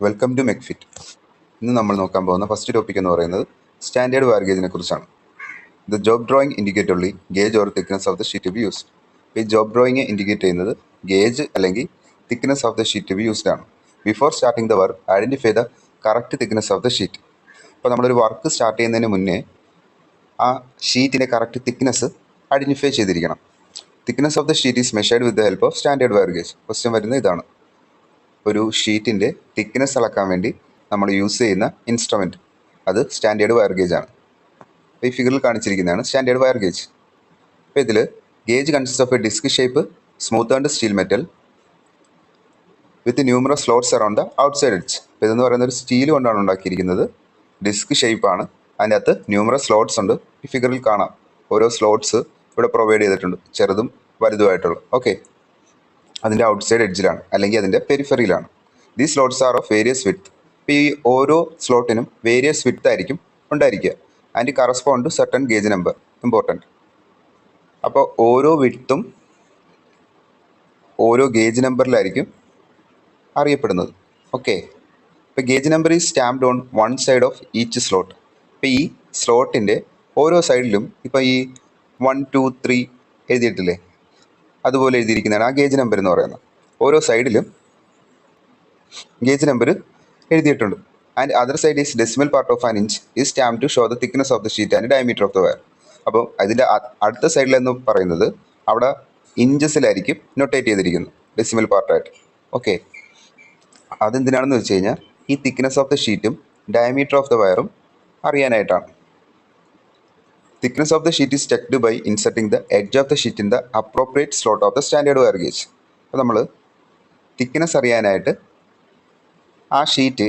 Welcome to മെക്ഫിറ്റ്. ഇന്ന് നമ്മൾ നോക്കാൻ പോകുന്ന ഫസ്റ്റ് ടോപ്പിക് എന്ന് പറയുന്നത് സ്റ്റാൻഡേർഡ് വയർ ഗേജിനെ കുറിച്ചാണ്. The job drawing indicate only gauge or thickness of the sheet to be used. ഈ ജോബ് ഡ്രോയിങ് ഇൻഡിക്കേറ്റ് ചെയ്യുന്നത് ഗേജ് അല്ലെങ്കിൽ thickness of the sheet to be used ആണ്. Before starting the work identify the correct thickness of the sheet. അപ്പോൾ നമ്മളൊരു work start ചെയ്യുന്നതിന് മുന്നേ ആ ഷീറ്റിൻ്റെ കറക്റ്റ് തിക്നെസ് ഐഡൻറ്റിഫൈ ചെയ്തിരിക്കണം. Thickness of the sheet is measured with the help of standard wire gauge. Question വരുന്നത് ഇതാണ്: ഒരു ഷീറ്റിൻ്റെ തിക്നെസ് അളക്കാൻ വേണ്ടി നമ്മൾ യൂസ് ചെയ്യുന്ന ഇൻസ്ട്രുമെൻറ്റ് അത് സ്റ്റാൻഡേർഡ് വയർ ഗേജ് ആണ്. അപ്പോൾ ഈ ഫിഗറിൽ കാണിച്ചിരിക്കുന്നതാണ് സ്റ്റാൻഡേർഡ് വയർ ഗേജ്. അപ്പോൾ ഇതിൽ gauge consist of a disc shape smooth and steel metal with numerous slots around the outside edge. അപ്പോൾ ഇതെന്ന് പറയുന്നത് ഒരു സ്റ്റീൽ കൊണ്ടാണ് ഉണ്ടാക്കിയിരിക്കുന്നത്. ഡിസ്ക് ഷേപ്പാണ്, അതിൻ്റെ അകത്ത് ന്യൂമറസ് സ്ലോട്ട്സ് ഉണ്ട്. ഈ ഫിഗറിൽ കാണാം ഓരോ സ്ലോട്ട്സ് ഇവിടെ പ്രൊവൈഡ് ചെയ്തിട്ടുണ്ട്, ചെറുതും വലുതുമായിട്ടുള്ള. ഓക്കെ, അതിൻ്റെ ഔട്ട്സൈഡ് എഡ്ജിലാണ് അല്ലെങ്കിൽ അതിൻ്റെ പെരിഫറിയിലാണ്. The slots are of various width. ഇപ്പോൾ ഈ ഓരോ സ്ലോട്ടിനും വേരിയസ് വിഡ്ത്ത് ആയിരിക്കും ഉണ്ടായിരിക്കുക. And correspond to certain gauge number. Important. അപ്പോൾ ഓരോ വിഡ്ത്തും ഓരോ ഗേജ് നമ്പറിലായിരിക്കും അറിയപ്പെടുന്നത്. ഓക്കെ, ഇപ്പോൾ gauge number is stamped on one side of each slot. ഇപ്പോൾ ഈ സ്ലോട്ടിൻ്റെ ഓരോ സൈഡിലും ഇപ്പോൾ ഈ 1, 2, 3 എഴുതിയിട്ടില്ലേ, അതുപോലെ എഴുതിയിരിക്കുന്നതാണ് ആ ഗേജ് നമ്പർ എന്ന് പറയുന്നത്. ഓരോ സൈഡിലും ഗേജ് നമ്പർ എഴുതിയിട്ടുണ്ട്. And other side is decimal part of an inch is stamp to show the thickness of the sheet and diameter of the wire. അപ്പോൾ അതിൻ്റെ അടുത്ത സൈഡിലെന്ന് പറയുന്നത് അവിടെ ഇഞ്ചസിലായിരിക്കും നൊട്ടേറ്റ് ചെയ്തിരിക്കുന്നത്, ഡെസിമൽ പാർട്ടായിട്ട്. ഓക്കെ, അതെന്തിനാണെന്ന് വെച്ച് കഴിഞ്ഞാൽ ഈ തിക്നെസ് ഓഫ് ദ ഷീറ്റും ഡയമീറ്റർ ഓഫ് ദ വയറും അറിയാനായിട്ടാണ്. Thickness of the sheet is checked by inserting the edge of the sheet in the appropriate slot of the standard wire gauge. അപ്പോൾ നമ്മൾ തിക്നെസ് അറിയാനായിട്ട് ആ ഷീറ്റ്,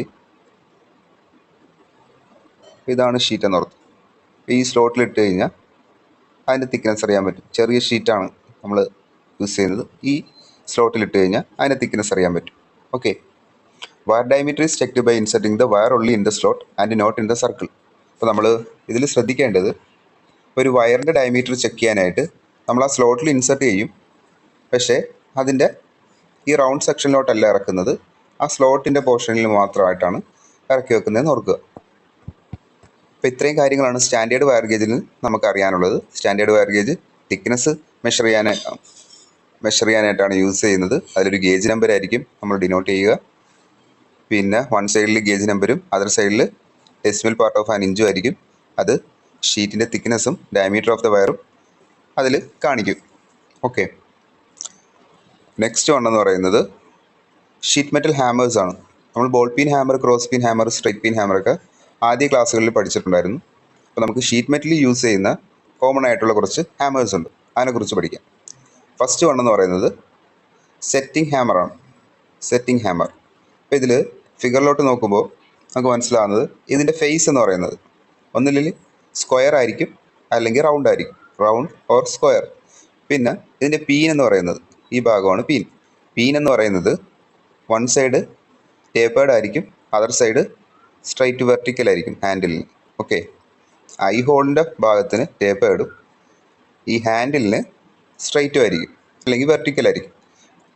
ഇതാണ് ഷീറ്റ് എന്നോർത്ത്, ഈ സ്ലോട്ടിലിട്ട് കഴിഞ്ഞാൽ അതിൻ്റെ തിക്നെസ് അറിയാൻ പറ്റും. ചെറിയ ഷീറ്റാണ് നമ്മൾ യൂസ് ചെയ്യുന്നത്. ഈ സ്ലോട്ടിലിട്ട് കഴിഞ്ഞാൽ അതിൻ്റെ തിക്നെസ് അറിയാൻ പറ്റും. Okay, wire diameter is checked by inserting the wire only in the slot and not in the circle. അപ്പോൾ നമ്മൾ ഇതിൽ ശ്രദ്ധിക്കേണ്ടത്, ഒരു വയറിൻ്റെ ഡയമീറ്റർ ചെക്ക് ചെയ്യാനായിട്ട് നമ്മൾ ആ സ്ലോട്ടിൽ ഇൻസെർട്ട് ചെയ്യും, പക്ഷേ അതിൻ്റെ ഈ റൗണ്ട് സെക്ഷനിലോട്ടല്ല ഇറക്കുന്നത്, ആ സ്ലോട്ടിൻ്റെ പോർഷനിൽ മാത്രമായിട്ടാണ് ഇറക്കി വെക്കുന്നതെന്ന് ഓർക്കുക. അപ്പോൾ ഇത്രയും കാര്യങ്ങളാണ് സ്റ്റാൻഡേർഡ് വയർ ഗേജിൽ നമുക്ക് അറിയാനുള്ളത്. Standard wire gauge thickness measure ചെയ്യാനായിട്ടാണ് യൂസ് ചെയ്യുന്നത്. അതിലൊരു ഗേജ് നമ്പർ ആയിരിക്കും നമ്മൾ ഡിനോട്ട് ചെയ്യുക. പിന്നെ വൺ സൈഡിൽ ഗേജ് നമ്പരും അതർ സൈഡിൽ ഡെസിമൽ പാർട്ട് ഓഫ് ആൻ ഇഞ്ചും ആയിരിക്കും. അത് ഷീറ്റിൻ്റെ തിക്നെസ്സും ഡയമീറ്റർ ഓഫ് ദ വയറും അതിൽ കാണിക്കും. ഓക്കെ, നെക്സ്റ്റ് വണ്ണെന്ന് പറയുന്നത് ഷീറ്റ് മെറ്റൽ ഹാമേഴ്സ് ആണ്. നമ്മൾ ball peen hammer, cross peen hammer, straight peen ഹാമറൊക്കെ ആദ്യ ക്ലാസ്സുകളിൽ പഠിച്ചിട്ടുണ്ടായിരുന്നു. അപ്പോൾ നമുക്ക് ഷീറ്റ് മെറ്റലിൽ യൂസ് ചെയ്യുന്ന കോമൺ ആയിട്ടുള്ള കുറച്ച് ഹാമേഴ്സ് ഉണ്ട്, അതിനെക്കുറിച്ച് പഠിക്കാം. ഫസ്റ്റ് വണ്ണെന്ന് പറയുന്നത് സെറ്റിംഗ് ഹാമറാണ്. Setting hammer. അപ്പോൾ ഇതിൽ ഫിഗറിലോട്ട് നോക്കുമ്പോൾ നമുക്ക് മനസ്സിലാവുന്നത് ഇതിൻ്റെ ഫേസ് എന്ന് പറയുന്നത് ഒന്നിൽ സ്ക്വയർ ആയിരിക്കും അല്ലെങ്കിൽ റൗണ്ട് ആയിരിക്കും, റൗണ്ട് ഓർ സ്ക്വയർ. പിന്നെ ഇതിൻ്റെ പീൻ എന്ന് പറയുന്നത് ഈ ഭാഗമാണ് പീൻ. പീൻ എന്ന് പറയുന്നത് വൺ സൈഡ് ടേപ്പേർഡ് ആയിരിക്കും, അതർ സൈഡ് സ്ട്രൈറ്റ് വെർട്ടിക്കൽ ആയിരിക്കും ഹാൻഡിലിന്. ഓക്കെ, ഐ ഹോളിൻ്റെ ഭാഗത്തിന് ടേപ്പേർഡും ഈ ഹാൻഡിലിന് സ്ട്രൈറ്റും ആയിരിക്കും അല്ലെങ്കിൽ വെർട്ടിക്കൽ ആയിരിക്കും.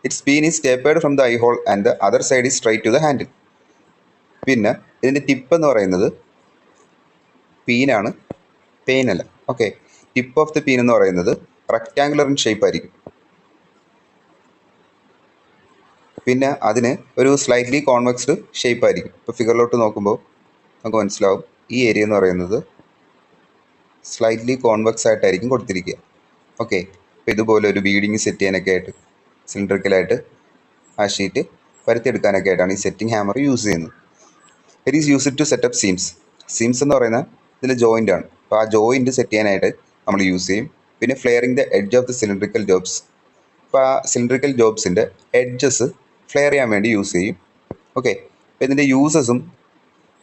Its peen is tapered from the eye hole and the other side is straight to the handle. പിന്നെ ഇതിൻ്റെ ടിപ്പ് എന്ന് പറയുന്നത് പീനാണ്, പെയിനല്ല. Okay, tip of the peen എന്ന് പറയുന്നത് റെക്റ്റാങ്കുലർ ഇൻ ഷേപ്പ് ആയിരിക്കും. പിന്നെ അതിന് ഒരു സ്ലൈറ്റ്ലി കോൺവെക്സ്ഡ് ഷേപ്പ് ആയിരിക്കും. ഇപ്പോൾ ഫിഗറിലോട്ട് നോക്കുമ്പോൾ നമുക്ക് മനസ്സിലാവും ഈ ഏരിയ എന്ന് പറയുന്നത് സ്ലൈറ്റ്ലി കോൺവെക്സ് ആയിട്ടായിരിക്കും കൊടുത്തിരിക്കുക. ഓക്കെ, അപ്പോൾ ഇതുപോലെ ഒരു ബീഡിങ് സെറ്റ് ചെയ്യാനൊക്കെ ആയിട്ട് സിലിണ്ടറിക്കലായിട്ട് ആ ഷീറ്റ് പരത്തിയെടുക്കാനൊക്കെ ആയിട്ടാണ് ഈ സെറ്റിംഗ് ഹാമർ യൂസ് ചെയ്യുന്നത്. It is used to set up seams. Seams എന്ന് പറയുന്ന ഇതിൽ ജോയിൻ്റ് ആണ്. അപ്പോൾ ആ ജോയിൻറ്റ് സെറ്റ് ചെയ്യാനായിട്ട് നമ്മൾ യൂസ് ചെയ്യും. പിന്നെ flaring the edge of the cylindrical jobs. അപ്പോൾ ആ സിലിണ്ടറിക്കൽ ജോബ്സിൻ്റെ എഡ്ജസ് ഫ്ലെയർ ചെയ്യാൻ വേണ്ടി യൂസ് ചെയ്യും. ഓക്കെ, അപ്പോൾ ഇതിൻ്റെ യൂസസും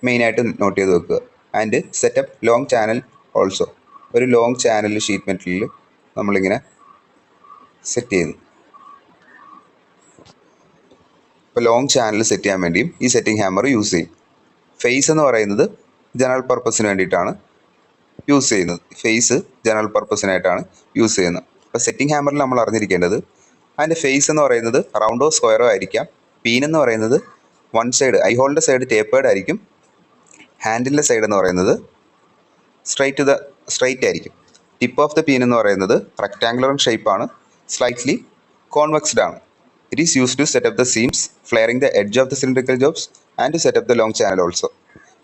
മെയിനായിട്ട് നോട്ട് ചെയ്ത് വെക്കുക. And setup long channel also. ഒരു ലോങ് ചാനൽ ഷീറ്റ് മെറ്റലിൽ നമ്മളിങ്ങനെ സെറ്റ് ചെയ്യുന്നു. ഇപ്പോൾ ലോങ് ചാനൽ സെറ്റ് ചെയ്യാൻ വേണ്ടിയും ഈ സെറ്റിംഗ് ഹാമർ യൂസ് ചെയ്യും. ഫേസ് എന്ന് പറയുന്നത് ജനറൽ പർപ്പസിന് വേണ്ടിയിട്ടാണ് യൂസ് ചെയ്യുന്നത്. ഫേസ് ജനറൽ പർപ്പസിനായിട്ടാണ് യൂസ് ചെയ്യുന്നത്. അപ്പോൾ സെറ്റിംഗ് ഹാമറിൽ നമ്മൾ അറിഞ്ഞിരിക്കേണ്ടത് അതിൻ്റെ ഫേസ് എന്ന് പറയുന്നത് റൗണ്ടോ സ്ക്വയറോ ആയിരിക്കാം. പീൻ എന്ന് പറയുന്നത് വൺ സൈഡ് ഐ ഹോളിൻ്റെ സൈഡ് ടേപ്പേർഡ് ആയിരിക്കും. ഹാൻഡിലിൻ്റെ സൈഡ് എന്ന് പറയുന്നത് സ്ട്രൈറ്റ് ആയിരിക്കും. ടിപ്പ് ഓഫ് ദ പീൻ എന്ന് പറയുന്നത് റെക്ടാങ്കുലർ ഷേപ്പാണ്, സ്ലൈറ്റ്ലി കോൺവെക്സ്ഡ് ആണ്. It is use to set up the seams flaring the edge of the cylindrical jobs and to set up the long channel also.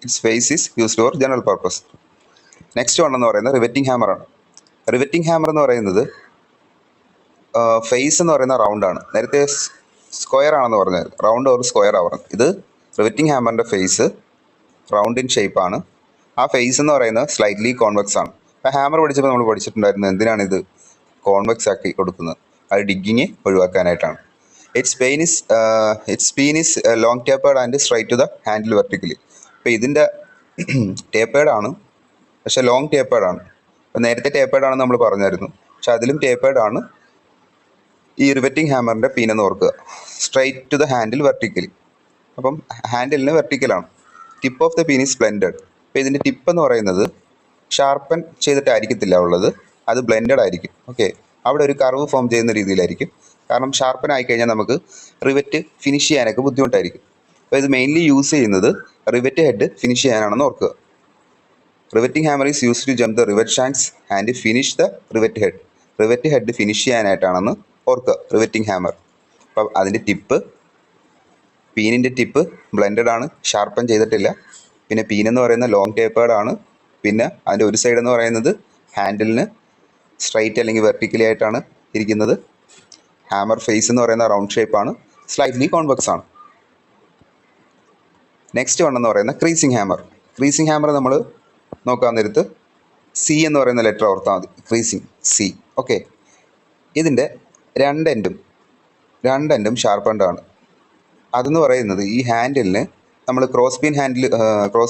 Its face is used for general purpose. Next one എന്ന് പറയുന്നത് riveting ഹാമറാണ്. Riveting hammer എന്ന് പറയുന്നത് face എന്ന് പറയുന്ന റൗണ്ടാണ്. നേരത്തെ square ആണെന്ന് പറഞ്ഞാൽ round or square ആവണം. ഇത് റിവറ്റിംഗ് ഹാമറിൻ്റെ ഫേസ് റൗണ്ട് ഇൻ ഷേപ്പാണ്. ആ ഫേസ് എന്ന് പറയുന്നത് സ്ലൈറ്റ്ലി കോൺവെക്സ് ആണ്. അപ്പോൾ ഹാമർ പഠിച്ചപ്പോൾ നമ്മൾ പഠിച്ചിട്ടുണ്ടായിരുന്നു എന്തിനാണ് ഇത് കോൺവെക്സ് ആക്കി കൊടുക്കുന്നത്, അത് ഡിഗ്ഗിങ് ഒഴിവാക്കാനായിട്ടാണ്. Its peen is long tapered and straight to the handle vertically. അപ്പോൾ ഇതിൻ്റെ ടേപ്പേർഡ് ആണ്, പക്ഷേ ലോങ് ടേപ്പേർഡ് ആണ്. അപ്പോൾ നേരത്തെ ടേപ്പേർഡ് ആണെന്ന് നമ്മൾ പറഞ്ഞായിരുന്നു, പക്ഷെ അതിലും ടേപ്പേർഡ് ആണ് ഈ റിവറ്റിംഗ് ഹാമറിൻ്റെ പീൻ എന്ന് ഓർക്കുക. Straight to the handle vertically, അപ്പം ഹാൻഡിലിന് വെർട്ടിക്കലാണ്. Tip of the peen is blended. അപ്പോൾ ഇതിൻ്റെ ടിപ്പ് എന്ന് പറയുന്നത് ഷാർപ്പൻ ചെയ്തിട്ടായിരിക്കത്തില്ല ഉള്ളത്, അത് ബ്ലെൻഡഡ് ആയിരിക്കും. ഓക്കെ, അവിടെ ഒരു കർവ് ഫോം ചെയ്യുന്ന രീതിയിലായിരിക്കും. കാരണം ഷാർപ്പൻ ആയിക്കഴിഞ്ഞാൽ നമുക്ക് റിവറ്റ് ഫിനിഷ് ചെയ്യാനൊക്കെ ബുദ്ധിമുട്ടായിരിക്കും. അപ്പോൾ ഇത് മെയിൻലി യൂസ് ചെയ്യുന്നത് റിവറ്റ് ഹെഡ് ഫിനിഷ് ചെയ്യാനാണെന്ന് ഓർക്കുക. Riveting hammer is use to jump the rivet shanks and finish the rivet head. Rivet head finish ചെയ്യാനായിട്ടാണെന്ന് ഓർക്കുക റിവറ്റിംഗ് ഹാമർ. അപ്പം അതിൻ്റെ പീനിൻ്റെ ടിപ്പ് ബ്ലെൻഡഡ് ആണ്, ഷാർപ്പൻ ചെയ്തിട്ടില്ല. പിന്നെ പീൻ എന്ന് പറയുന്നത് ലോങ് ടേപ്പേർഡ് ആണ്. പിന്നെ അതിൻ്റെ ഒരു സൈഡ് എന്ന് പറയുന്നത് ഹാൻഡിലിന് സ്ട്രൈറ്റ് അല്ലെങ്കിൽ വെർട്ടിക്കലി ആയിട്ടാണ് ഇരിക്കുന്നത്. ഹാമർ ഫേസ് എന്ന് പറയുന്ന റൗണ്ട് ഷേപ്പാണ്, സ്ലൈറ്റ്ലി കോൺവെക്സ് ആണ്. നെക്സ്റ്റ് വൺ എന്ന് പറയുന്നത് ക്രീസിങ് ഹാമർ. ക്രീസിങ് ഹാമർ നമ്മൾ നോക്കാൻ നേരത്ത് സി എന്ന് പറയുന്ന ലെറ്റർ ഓർത്താൽ മതി. Creasing C. ഓക്കെ, ഇതിൻ്റെ രണ്ടെൻഡും ഷാർപ്പൻഡ് ആണ്. അതെന്ന് പറയുന്നത് ഈ ഹാൻഡിലിന് നമ്മൾ ക്രോസ്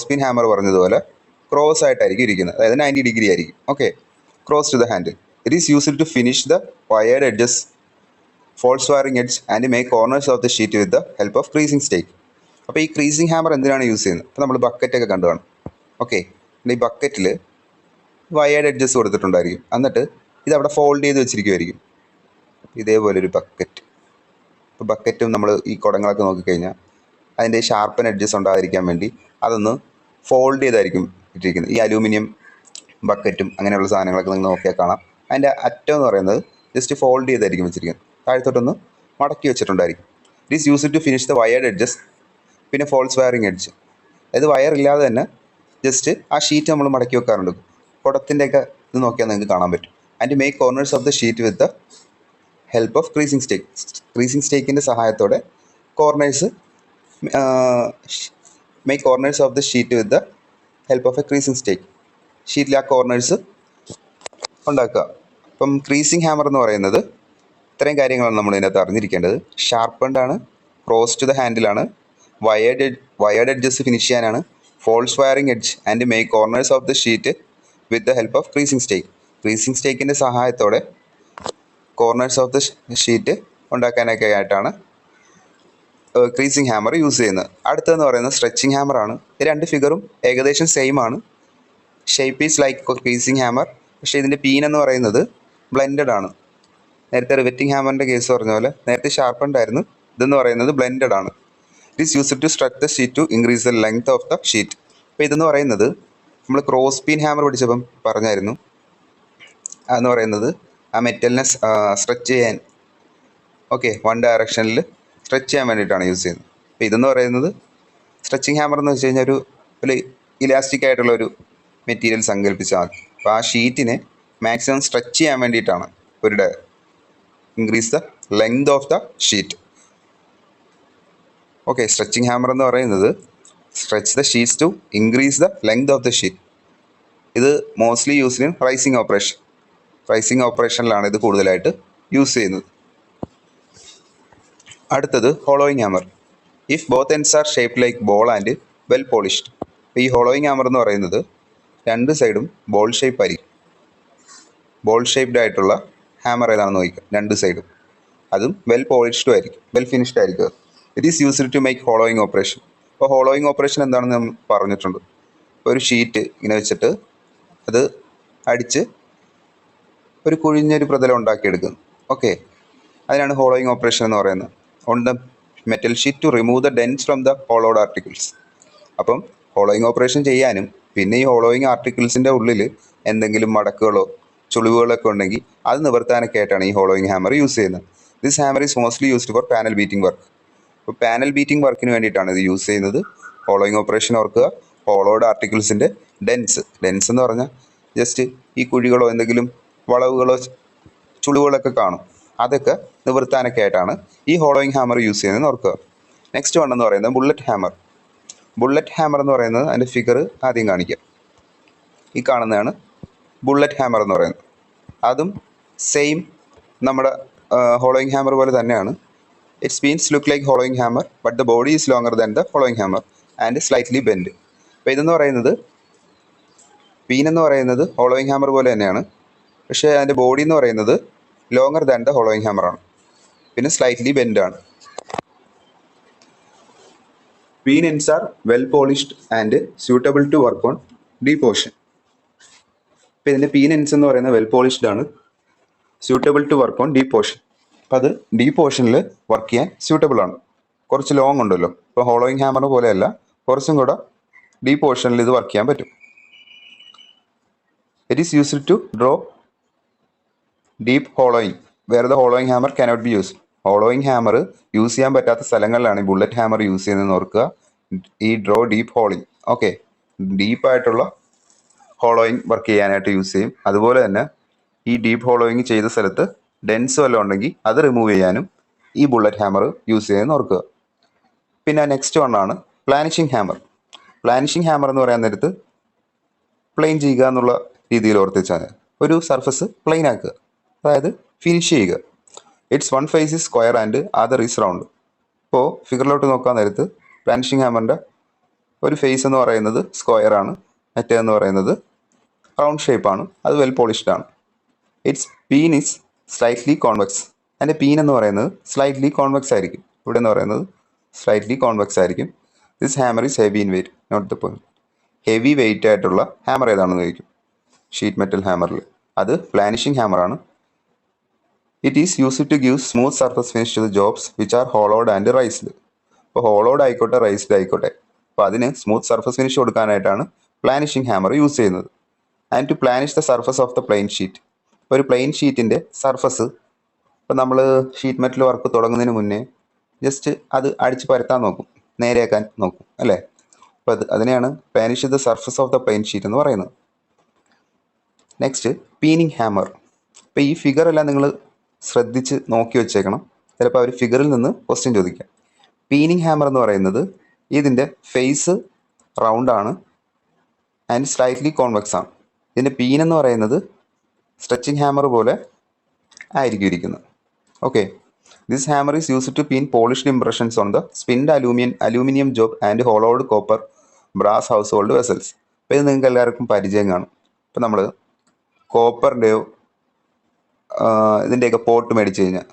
പീൻ ഹാമർ പറഞ്ഞതുപോലെ ക്രോസ് ആയിട്ടായിരിക്കും ഇരിക്കുന്നത്, അതായത് 90 ഡിഗ്രി ആയിരിക്കും. Okay, cross to the handle. It is used to finish the wired edges, false wiring edge and make corners of the sheet with the help of creasing stake. അപ്പോൾ ഈ creasing hammer എന്തിനാണ് use ചെയ്യുന്നത്? അപ്പോൾ നമ്മൾ ബക്കറ്റൊക്കെ കണ്ടു കാണും. Okay, ഈ ബക്കറ്റിൽ വയേർഡ് എഡ്ജസ് കൊടുത്തിട്ടുണ്ടായിരിക്കും, എന്നിട്ട് ഇതവിടെ ഫോൾഡ് ചെയ്ത് വെച്ചിരിക്കുമായിരിക്കും. ഇതേപോലൊരു ബക്കറ്റ്. ഇപ്പോൾ ബക്കറ്റും നമ്മൾ ഈ കുടങ്ങളൊക്കെ നോക്കിക്കഴിഞ്ഞാൽ അതിൻ്റെ ഷാർപ്പൻ എഡ്ജസ് ഉണ്ടാകാതിരിക്കാൻ വേണ്ടി അതൊന്ന് ഫോൾഡ് ചെയ്തായിരിക്കും ഇട്ടിരിക്കുന്നത്. ഈ അലൂമിനിയം ബക്കറ്റും അങ്ങനെയുള്ള സാധനങ്ങളൊക്കെ നിങ്ങൾ നോക്കിയാൽ കാണാം. അതിൻ്റെ അറ്റം എന്ന് പറയുന്നത് ജസ്റ്റ് ഫോൾഡ് ചെയ്തായിരിക്കും വെച്ചിരിക്കുന്നത്, താഴത്തോട്ടൊന്ന് മടക്കി വെച്ചിട്ടുണ്ടായിരിക്കും. It is used to finish the wired edges. പിന്നെ ഫോൾസ് വയറിംഗ് എഡ്ജ്, അതായത് വയർ ഇല്ലാതെ തന്നെ ജസ്റ്റ് ആ ഷീറ്റ് നമ്മൾ മടക്കി വെക്കാറുണ്ട്. കുടത്തിൻ്റെയൊക്കെ ഇത് നോക്കിയാൽ നിങ്ങൾക്ക് കാണാൻ പറ്റും. And make corners of the sheet with the help of creasing stake. Creasing സ്റ്റേക്കിൻ്റെ സഹായത്തോടെ make corners of the sheet with the help of a creasing stake. ഷീറ്റിൽ ആ കോർണേഴ്സ് ഉണ്ടാക്കുക. അപ്പം ക്രീസിങ് ഹാമർ എന്ന് പറയുന്നത് ഇത്രയും കാര്യങ്ങളാണ് നമ്മൾ ഇതിനകത്ത് അറിഞ്ഞിരിക്കേണ്ടത്. ഷാർപ്പൻഡ് ആണ്, ക്രോസ് ടു ദ ഹാൻഡിലാണ്, വയേർഡ് എഡ്ജസ് ഫിനിഷ് ചെയ്യാനാണ്, false wiring edge and make corners of the sheet with the help of creasing stake. Creasing സ്റ്റേക്കിൻ്റെ സഹായത്തോടെ കോർണേഴ്സ് ഓഫ് ദ ഷീറ്റ് ഉണ്ടാക്കാനൊക്കെ ആയിട്ടാണ് ക്രീസിങ് ഹാമർ യൂസ് ചെയ്യുന്നത്. അടുത്തതെന്ന് പറയുന്നത് സ്ട്രെച്ചിങ് ഹാമറാണ്. ഈ രണ്ട് ഫിഗറും ഏകദേശം സെയിം ആണ്. Shape is like creasing hammer, പക്ഷേ ഇതിൻ്റെ പീൻ എന്ന് പറയുന്നത് ബ്ലെൻഡഡ് ആണ്. നേരത്തെ റിവറ്റിംഗ് ഹാമറിൻ്റെ കേസ് പറഞ്ഞ പോലെ നേരത്തെ ഷാർപ്പൻഡ് ആയിരുന്നു, ഇതെന്ന് പറയുന്നത് ബ്ലെൻഡഡ് ആണ്. It is used to stretch the sheet to increase the length of the sheet. അപ്പോൾ ഇതെന്ന് പറയുന്നത് നമ്മൾ ക്രോസ് പീൻ ഹാമർ പഠിച്ചപ്പം പറഞ്ഞായിരുന്നു, അതെന്ന് പറയുന്നത് ആ മെറ്റലിനെ സ്ട്രെച്ച് ചെയ്യാൻ, ഓക്കെ, വൺ ഡയറക്ഷനിൽ സ്ട്രെച്ച് ചെയ്യാൻ വേണ്ടിയിട്ടാണ് യൂസ് ചെയ്യുന്നത്. അപ്പോൾ ഇതെന്ന് പറയുന്നത് സ്ട്രെച്ചിങ് ഹാമർ എന്ന് വെച്ച് കഴിഞ്ഞാൽ ഒരു ഇലാസ്റ്റിക് ആയിട്ടുള്ള ഒരു മെറ്റീരിയൽ സങ്കല്പിച്ചാൽ മതി. അപ്പോൾ ആ ഷീറ്റിനെ മാക്സിമം സ്ട്രെച്ച് ചെയ്യാൻ വേണ്ടിയിട്ടാണ് increase the length of the sheet. Okay, stretching hammer എന്ന് പറയുന്നത് stretch the sheets to increase the length of the sheet. ഇത് മോസ്റ്റ്ലി യൂസ്ഡ് ഇൻ റൈസിങ് ഓപ്പറേഷനിലാണ് ഇത് കൂടുതലായിട്ട് യൂസ് ചെയ്യുന്നത്. അടുത്തത് hollowing hammer. If both ends are shaped like ball and well polished. അപ്പോൾ ഈ ഹോളോയിങ് ഹാമർ എന്ന് പറയുന്നത് രണ്ട് സൈഡും ബോൾ ഷേപ്പ് ആയിരിക്കും. ബോൾ ഷേപ്ഡ് ആയിട്ടുള്ള ഹാമർ ഏതാണെന്ന് നോക്കുക, രണ്ട് സൈഡും, അതും വെൽ പോളിഷ്ഡും ആയിരിക്കും, വെൽ ഫിനിഷ്ഡ് ആയിരിക്കും. It is used to make hollowing operation. അപ്പോൾ ഹോളോയിങ് ഓപ്പറേഷൻ എന്താണെന്ന് നമ്മൾ പറഞ്ഞിട്ടുണ്ട്. ഇപ്പോൾ ഒരു ഷീറ്റ് ഇങ്ങനെ വെച്ചിട്ട് അത് അടിച്ച് ഒരു കുഴിഞ്ഞൊരു പ്രതലം ഉണ്ടാക്കിയെടുക്കുന്നു. ഓക്കെ, അതിനാണ് ഹോളോയിങ് ഓപ്പറേഷൻ എന്ന് പറയുന്നത്. On the metal sheet to remove the dents from the hollowed articles. അപ്പം ഹോളോയിങ് ഓപ്പറേഷൻ ചെയ്യാനും പിന്നെ ഈ ഹോളോയിങ് ആർട്ടിക്കിൾസിൻ്റെ ഉള്ളിൽ എന്തെങ്കിലും മടക്കുകളോ ചുളിവുകളൊക്കെ ഉണ്ടെങ്കിൽ അത് നിവർത്താനൊക്കെ ആയിട്ടാണ് ഈ ഹോളോയിങ് ഹാമർ യൂസ് ചെയ്യുന്നത്. This hammer is mostly used for panel beating work. അപ്പോൾ പാനൽ ബീറ്റിംഗ് വർക്കിന് വേണ്ടിയിട്ടാണ് ഇത് യൂസ് ചെയ്യുന്നത്. ഹോളോയിങ് ഓപ്പറേഷൻ ഓർക്കുക. ഹോളോഡ് ആർട്ടിക്കിൾസിൻ്റെ ഡെൻസ് എന്ന് പറഞ്ഞാൽ ജസ്റ്റ് ഈ കുഴികളോ എന്തെങ്കിലും വളവുകളോ ചുളിവുകളൊക്കെ കാണും, അതൊക്കെ നിവർത്താനൊക്കെ ആയിട്ടാണ് ഈ ഹോളോയിങ് ഹാമർ യൂസ് ചെയ്യുന്നതെന്ന് ഓർക്കുക. നെക്സ്റ്റ് വൺ എന്ന് പറയുന്നത് ബുള്ളറ്റ് ഹാമർ. ബുള്ളറ്റ് ഹാമർ എന്ന് പറയുന്നത് അതിൻ്റെ ഫിഗർ ആദ്യം കാണിക്കാം. ഈ കാണുന്നതാണ് ബുള്ളറ്റ് ഹാമർ എന്ന് പറയുന്നത്. അതും സെയിം നമ്മുടെ ഹോളോയിങ് ഹാമർ പോലെ തന്നെയാണ്. It's means look like hollowing hammer but the body is longer than the hollowing hammer and slightly bend. അപ്പോൾ ഇതെന്ന് പറയുന്നത് പീൻ എന്ന് പറയുന്നത് ഹോളോയിങ് ഹാമർ പോലെ തന്നെയാണ്, പക്ഷേ അതിൻ്റെ ബോഡി എന്ന് പറയുന്നത് ലോങ്ങർ ദാൻ ദ ഹോളോയിങ് ഹാമറാണ്, പിന്നെ സ്ലൈറ്റ്ലി ബെൻഡാണ്. Peen ends are well polished and suitable to work on deep ocean. അപ്പോൾ ഇതിൻ്റെ പീൻ എൻഡ്സ് എന്ന് പറയുന്നത് വെൽ പോളിഷ്ഡ് ആണ്, suitable to work on deep ocean. അപ്പോൾ അത് ഡീപ്പ് ഓഷനിൽ വർക്ക് ചെയ്യാൻ സ്യൂട്ടബിൾ ആണ്. കുറച്ച് ലോങ് ഉണ്ടല്ലോ, ഇപ്പോൾ ഹോളോയിങ് ഹാമർ പോലെയല്ല, കുറച്ചും കൂടെ ഡീപ്പ് ഓഷനിൽ ഇത് വർക്ക് ചെയ്യാൻ പറ്റും. It is used to draw deep hollowing where the hollowing hammer cannot be use. Hollowing hammer use ചെയ്യാൻ പറ്റാത്ത സ്ഥലങ്ങളിലാണ് ഈ ബുള്ളറ്റ് ഹാമർ യൂസ് ചെയ്യുന്നതെന്ന് ഓർക്കുക. ഈ ഡ്രോ ഡീപ്പ് ഹോളിങ്, ഓക്കെ, ഡീപ്പായിട്ടുള്ള ഹോളോയിങ് വർക്ക് ചെയ്യാനായിട്ട് യൂസ് ചെയ്യും. അതുപോലെ തന്നെ ഈ ഡീപ്പ് ഹോളോയിങ് ചെയ്ത സ്ഥലത്ത് ഡെൻസ് വല്ലതും ഉണ്ടെങ്കിൽ അത് റിമൂവ് ചെയ്യാനും ഈ ബുള്ളറ്റ് ഹാമർ യൂസ് ചെയ്യുന്നതെന്ന് ഓർക്കുക. പിന്നെ നെക്സ്റ്റ് വണ്ണാണ് പ്ലാനിഷിംഗ് ഹാമർ. പ്ലാനിഷിംഗ് ഹാമർ എന്ന് പറയാൻ നേരത്ത് പ്ലെയിൻ ചെയ്യുക എന്നുള്ള രീതിയിൽ ഓർത്ത് വെച്ചാൽ ഒരു സർഫസ് പ്ലെയിൻ ആക്കുക, അതായത് ഫിനിഷ് ചെയ്യുക. Its one face is square and other is round. ഇപ്പോൾ ഫിഗറിലോട്ട് നോക്കാൻ നേരത്ത് പ്ലാനിഷിംഗ് ഹാമറിൻ്റെ ഒരു ഫേസ് എന്ന് പറയുന്നത് സ്ക്വയർ ആണ്, മറ്റേതെന്ന് പറയുന്നത് റൗണ്ട് ഷേപ്പാണ്, അത് വെൽ പോളിഷ്ഡ് ആണ്. Its peen is slightly convex. അതിൻ്റെ പീൻ എന്ന് പറയുന്നത് സ്ലൈറ്റ്ലി കോൺവെക്സ് ആയിരിക്കും. ഇവിടെ എന്ന് പറയുന്നത് സ്ലൈറ്റ്ലി കോൺവെക്സ് ആയിരിക്കും. This hammer is heavy in weight, not the point. Heavy weight ആയിട്ടുള്ള ഹാമർ ഏതാണെന്ന് ചോദിക്കും ഷീറ്റ് മെറ്റൽ ഹാമറിൽ. അത് പ്ലാനിഷിംഗ് ഹാമറാണ്. It is used to give smooth surface finish to the jobs which are hollowed and raised. ഇപ്പോൾ hollowed ആയിക്കോട്ടെ raised ആയിക്കോട്ടെ, അപ്പോൾ അതിന് സ്മൂത്ത് സർഫസ് ഫിനിഷ് കൊടുക്കാനായിട്ടാണ് പ്ലാനിഷിംഗ് ഹാമർ യൂസ് ചെയ്യുന്നത്. And to planish the surface of the plain sheet. ഇപ്പോൾ ഒരു plain ഷീറ്റിൻ്റെ സർഫസ്, ഇപ്പോൾ നമ്മൾ ഷീറ്റ് മെറ്റൽ വർക്ക് തുടങ്ങുന്നതിന് മുന്നേ ജസ്റ്റ് അത് അടിച്ച് പരത്താൻ നോക്കും, നേരെയാക്കാൻ നോക്കും അല്ലേ. അപ്പോൾ അതിനെയാണ് planish the surface of the plain sheet എന്ന് പറയുന്നത്. Next peening hammer. ഇപ്പോൾ ഈ ഫിഗറെല്ലാം നിങ്ങൾ ശ്രദ്ധിച്ച് നോക്കി വെച്ചേക്കണം, ചിലപ്പോൾ അവർ ഫിഗറിൽ നിന്ന് ക്വസ്റ്റ്യൻ ചോദിക്കാം. പീനിങ് ഹാമർ എന്ന് പറയുന്നത് ഇതിൻ്റെ ഫേസ് റൗണ്ട് ആണ് ആൻഡ് സ്ലൈറ്റ്ലി കോൺവെക്സ് ആണ്. ഇതിൻ്റെ പീൻ എന്ന് പറയുന്നത് സ്ട്രെച്ചിങ് ഹാമർ പോലെ ആയിരിക്കും ഇരിക്കുന്നത്. Okay, this hammer is used to peen polished impressions on the spinned aluminium job and hollowed copper brass household vessels. അപ്പോൾ ഇത് നിങ്ങൾക്ക് എല്ലാവർക്കും പരിചയം കാണും. ഇപ്പോൾ നമ്മൾ കോപ്പറിൻ്റെയോ ഇതിൻ്റെയൊക്കെ പോട്ട് മേടിച്ച് കഴിഞ്ഞാൽ,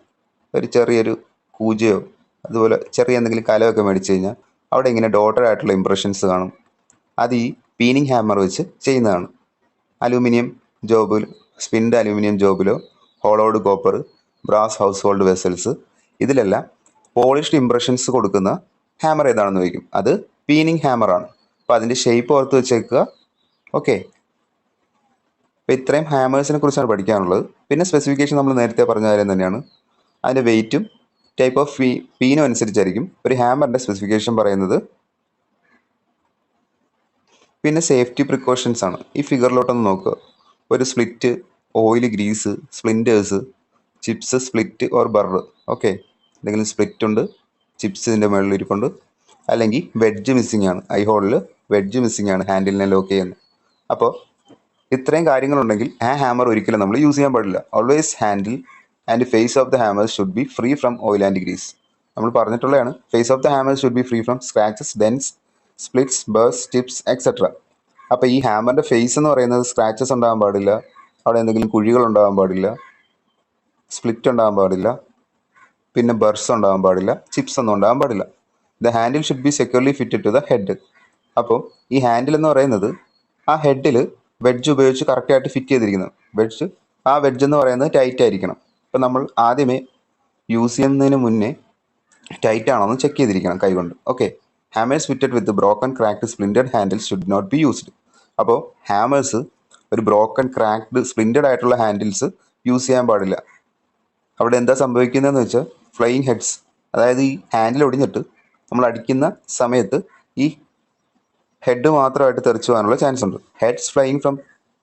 ഒരു ചെറിയൊരു കൂജയോ അതുപോലെ ചെറിയ എന്തെങ്കിലും കലമൊക്കെ മേടിച്ച് കഴിഞ്ഞാൽ അവിടെ ഇങ്ങനെ ഡോട്ടഡ് ആയിട്ടുള്ള ഇംപ്രഷൻസ് കാണും. അത് ഈ പീനിങ് ഹാമർ വെച്ച് ചെയ്യുന്നതാണ്. അലൂമിനിയം ജോബിൽ, സ്പിൻഡ് അലൂമിനിയം ജോബിലോ hollowed copper brass household vessels, ഇതിലെല്ലാം പോളിഷ്ഡ് ഇംപ്രഷൻസ് കൊടുക്കുന്ന ഹാമർ ഏതാണെന്ന് ചോദിക്കും. അത് പീനിങ് ഹാമറാണ്. അപ്പോൾ അതിൻ്റെ ഷേപ്പ് ഓർത്ത് വെച്ചേക്കുക. ഓക്കെ, അപ്പോൾ ഇത്രയും ഹാമേഴ്സിനെ കുറിച്ചാണ് പഠിക്കാനുള്ളത്. പിന്നെ സ്പെസിഫിക്കേഷൻ നമ്മൾ നേരത്തെ പറഞ്ഞ കാര്യം തന്നെയാണ്. അതിൻ്റെ വെയിറ്റും ടൈപ്പ് ഓഫ് പീനും അനുസരിച്ചായിരിക്കും ഒരു ഹാമറിൻ്റെ സ്പെസിഫിക്കേഷൻ പറയുന്നത്. പിന്നെ സേഫ്റ്റി പ്രിക്കോഷൻസ് ആണ്. ഈ ഫിഗറിലോട്ടൊന്ന് നോക്കുക. ഒരു split, oil, grease, splinters, chips, split or burr. Okay, എന്തെങ്കിലും സ്പ്ലിറ്റ് ഉണ്ട്, ചിപ്സ് ഇതിൻ്റെ മുകളിൽ ഇരിപ്പുണ്ട്, അല്ലെങ്കിൽ വെഡ്ജ് മിസ്സിംഗ് ആണ്. ഐ ഹോളിൽ വെഡ്ജ് മിസ്സിംഗ് ആണ് ഹാൻഡിലിനെ ലോക്ക് ചെയ്യുന്നത്. അപ്പോൾ ഇത്രയും കാര്യങ്ങളുണ്ടെങ്കിൽ ആ ഹാമർ ഒരിക്കലും നമ്മൾ യൂസ് ചെയ്യാൻ പാടില്ല. Always handle and face of the hammer should be free from oil and grease. നമ്മൾ പറഞ്ഞിട്ടുള്ളതാണ്. Face of the hammer should be free from scratches, dents, splits, burrs, tips etcetera. അപ്പോൾ ഈ ഹാമറിൻ്റെ ഫേസ് എന്ന് പറയുന്നത് സ്ക്രാച്ചസ് ഉണ്ടാകാൻ പാടില്ല, അവിടെ എന്തെങ്കിലും കുഴികൾ ഉണ്ടാകാൻ പാടില്ല, സ്പ്ലിറ്റ് ഉണ്ടാകാൻ പാടില്ല, പിന്നെ ബർസ് ഉണ്ടാകാൻ പാടില്ല, ചിപ്സ് ഒന്നും ഉണ്ടാകാൻ പാടില്ല. The handle should be securely fitted to the head. അപ്പോൾ ഈ ഹാൻഡിൽ എന്ന് പറയുന്നത് ആ ഹെഡിൽ വെഡ്ജ് ഉപയോഗിച്ച് കറക്റ്റായിട്ട് ഫിറ്റ് ചെയ്തിരിക്കുന്നത്. വെഡ്ജ് എന്ന് പറയുന്നത് ടൈറ്റ് ആയിരിക്കണം. അപ്പോൾ നമ്മൾ ആദ്യമേ യൂസ് ചെയ്യുന്നതിന് മുന്നേ ടൈറ്റ് ആണോ എന്ന് ചെക്ക് ചെയ്തിരിക്കണം കൈകൊണ്ട്. Okay. Hammers fitted with broken cracked splintered handles should not be used. അപ്പോൾ ഹാമേഴ്സ് ഒരു ബ്രോക്കൺ ക്രാക്ഡ് സ്പ്ലിൻറ്റഡ് ആയിട്ടുള്ള ഹാൻഡിൽസ് യൂസ് ചെയ്യാൻ പാടില്ല. അവിടെ എന്താ സംഭവിക്കുന്നതെന്ന് വെച്ചാൽ ഫ്ലൈയിങ് ഹെഡ്സ്, അതായത് ഈ ഹാൻഡിൽ ഒടിഞ്ഞിട്ട് നമ്മൾ അടിക്കുന്ന സമയത്ത് ഈ ഹെഡ് മാത്രമായിട്ട് തെറിച്ചു പോകാനുള്ള ചാൻസ് ഉണ്ട്. Heads flying from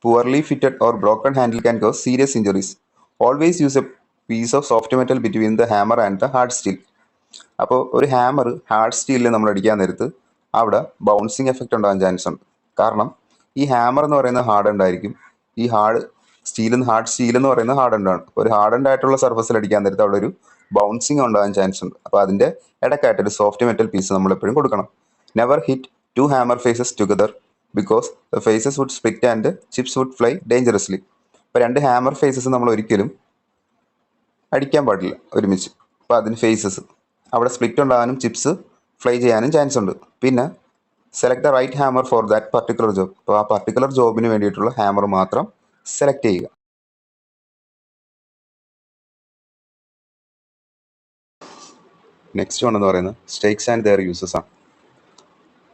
poorly fitted or broken handle can cause serious injuries. Always use a piece of soft metal between the hammer and the hard steel. അപ്പോൾ ഒരു ഹാമർ ഹാർഡ് സ്റ്റീലിൽ നമ്മൾ അടിക്കാൻ നേരത്ത് അവിടെ ബൗൺസിങ് എഫക്റ്റ് ഉണ്ടാകാൻ chance ഉണ്ട്. കാരണം ഈ ഹാമർ എന്ന് പറയുന്നത് ഹാർഡൻഡ് ആയിരിക്കും, ഈ ഹാർഡ് സ്റ്റീൽ എന്ന് പറയുന്നത് ഹാർഡൻഡ് ആണ്. ഒരു ഹാർഡൻഡ് ആയിട്ടുള്ള സർഫസിൽ അടിക്കാൻ നേരത്ത് അവിടെ ഒരു ബൗൺസിങ് ഉണ്ടാകാൻ ചാൻസ് ഉണ്ട്. അപ്പോൾ അതിൻ്റെ ഇടയ്ക്കായിട്ട് ഒരു സോഫ്റ്റ് മെറ്റൽ പീസ് നമ്മൾ എപ്പോഴും കൊടുക്കണം. Never hit two hammer faces together because the faces would split and chips would fly dangerously. അപ്പോൾ രണ്ട് ഹാമർ ഫേസസ് നമ്മൾ ഒരിക്കലും അടിക്കാൻ പാടില്ല ഒരുമിച്ച്. അപ്പോൾ അതിന് ഫേസസ് അവിടെ സ്പ്ലിറ്റ് ഉണ്ടാകാനും ചിപ്സ് ഫ്ലൈ ചെയ്യാനും ചാൻസ് ഉണ്ട്. പിന്നെ select the right hammer for that particular job. അപ്പോൾ ആ പർട്ടിക്കുലർ ജോബിന് വേണ്ടിയിട്ടുള്ള ഹാമർ മാത്രം സെലക്ട് ചെയ്യുക. നെക്സ്റ്റ് വൺ എന്ന് പറയുന്നത് സ്റ്റേക്സ് ആൻഡ് ദെയർ യൂസസ് ആണ്.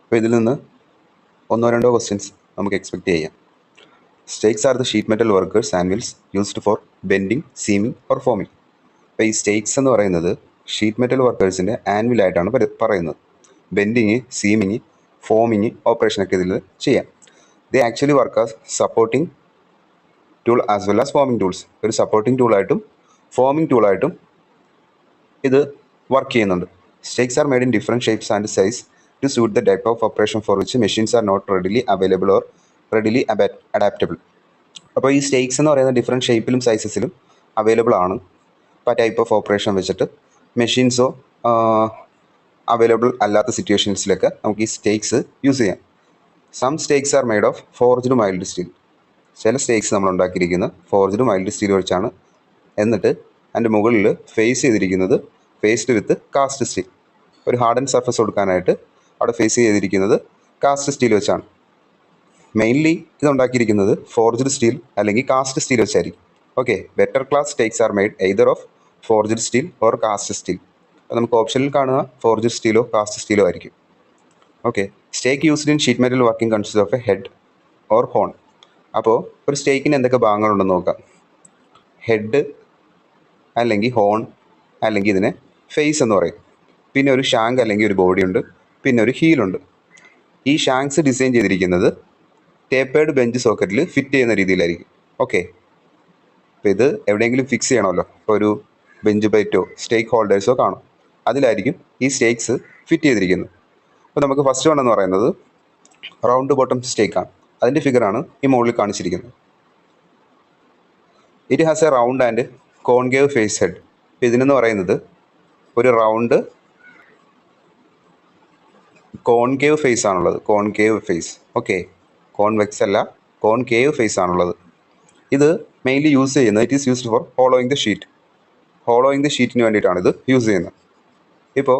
അപ്പോൾ ഇതിൽ നിന്ന് ഒന്നോ രണ്ടോ ക്വസ്റ്റ്യൻസ് നമുക്ക് എക്സ്പെക്ട് ചെയ്യാം. Stakes are the sheet metal workers anvils used for bending, seaming or forming. അപ്പോൾ ഈ സ്റ്റേക്സ് എന്ന് പറയുന്നത് ഷീറ്റ് മെറ്റൽ വർക്കേഴ്സിൻ്റെ ആൻവിലായിട്ടാണ് പറയുന്നത്. ബെൻഡിങ്, സീമിങ്, ഫോമിങ് ഓപ്പറേഷനൊക്കെ ഇതിൽ ചെയ്യാം. They actually work as supporting tool as well as forming tools. ഒരു സപ്പോർട്ടിങ് ടൂളായിട്ടും ഫോമിങ് ടൂളായിട്ടും ഇത് വർക്ക് ചെയ്യുന്നുണ്ട്. Stakes are made in different shapes and size to suit the type of operation for which machines are not readily available or readily adaptable. അപ്പോൾ ഈ stakes എന്ന് പറയുന്നത് different ഷേപ്പിലും സൈസസിലും available ആണ്. അപ്പോൾ ടൈപ്പ് ഓഫ് ഓപ്പറേഷൻ വെച്ചിട്ട് മെഷീൻസോ available അല്ലാത്ത സിറ്റുവേഷൻസിലൊക്കെ നമുക്ക് ഈ സ്റ്റേക്സ് യൂസ് ചെയ്യാം. Some stakes are made of forged mild steel. ചില സ്റ്റേക്സ് നമ്മൾ ഉണ്ടാക്കിയിരിക്കുന്നത് ഫോർജ്ഡ് മൈൽഡ് സ്റ്റീൽ വെച്ചാണ്. എന്നിട്ട് അതിൻ്റെ മുകളിൽ ഫേസ് ചെയ്തിരിക്കുന്നത് ഫേസ്ഡ് വിത്ത് കാസ്റ്റ് സ്റ്റീൽ. ഒരു ഹാർഡൻ സർഫസ് കൊടുക്കാനായിട്ട് അവിടെ ഫേസ് ചെയ്തിരിക്കുന്നത് കാസ്റ്റ് സ്റ്റീൽ വെച്ചാണ്. മെയിൻലി ഇതുണ്ടാക്കിയിരിക്കുന്നത് ഫോർജ്ഡ് സ്റ്റീൽ അല്ലെങ്കിൽ കാസ്റ്റ് സ്റ്റീൽ വെച്ചായിരിക്കും. Okay. Better class stakes are made either of forged steel or cast steel. അപ്പോൾ നമുക്ക് ഓപ്ഷനിൽ കാണുക ഫോർജ്ഡ് സ്റ്റീലോ കാസ്റ്റ് സ്റ്റീലോ ആയിരിക്കും. Okay. Stake used in sheet metal working consist of a head or horn. അപ്പോൾ ഒരു സ്റ്റേക്കിന് എന്തൊക്കെ ഭാഗങ്ങളുണ്ടെന്ന് നോക്കാം. ഹെഡ് അല്ലെങ്കിൽ ഹോൺ അല്ലെങ്കിൽ ഇതിനെ ഫേസ് എന്ന് പറയും. പിന്നെ ഒരു ഷാങ്ക് അല്ലെങ്കിൽ ഒരു ബോഡി ഉണ്ട്. പിന്നെ ഒരു ഹീലുണ്ട്. ഈ ഷാങ്ക്സ് ഡിസൈൻ ചെയ്തിരിക്കുന്നത് ടേപ്പേർഡ് ബെഞ്ച് സോക്കറ്റിൽ ഫിറ്റ് ചെയ്യുന്ന രീതിയിലായിരിക്കും. ഓക്കെ. അപ്പോൾ ഇത് എവിടെയെങ്കിലും ഫിക്സ് ചെയ്യണമല്ലോ. ഇപ്പോൾ ഒരു ബെഞ്ച് പ്ലേറ്റോ സ്റ്റേക്ക് ഹോൾഡേഴ്സോ കാണും, അതിലായിരിക്കും ഈ സ്റ്റേക്സ് ഫിറ്റ് ചെയ്തിരിക്കുന്നത്. അപ്പോൾ നമുക്ക് ഫസ്റ്റ് വൺ എന്ന് പറയുന്നത് റൗണ്ട് ബോട്ടം സ്റ്റേക്കാണ്. അതിൻ്റെ ഫിഗറാണ് ഈ മുകളിൽ കാണിച്ചിരിക്കുന്നത്. It has a round and concave face head. അപ്പോൾ ഇതിനെന്ന് പറയുന്നത് ഒരു റൗണ്ട് കോൺകേവ് ഫേസ് ആണുള്ളത്. Concave face. ഓക്കെ. കോൺവെക്സ് അല്ല, കോൺകേവ് ഫേസ് ആണുള്ളത്. ഇത് മെയിൻലി യൂസ് ചെയ്യുന്നത് it is used for hollowing the sheet. Hollowing the ഷീറ്റിന് വേണ്ടിയിട്ടാണ് ഇത് യൂസ് ചെയ്യുന്നത്. ഇപ്പോൾ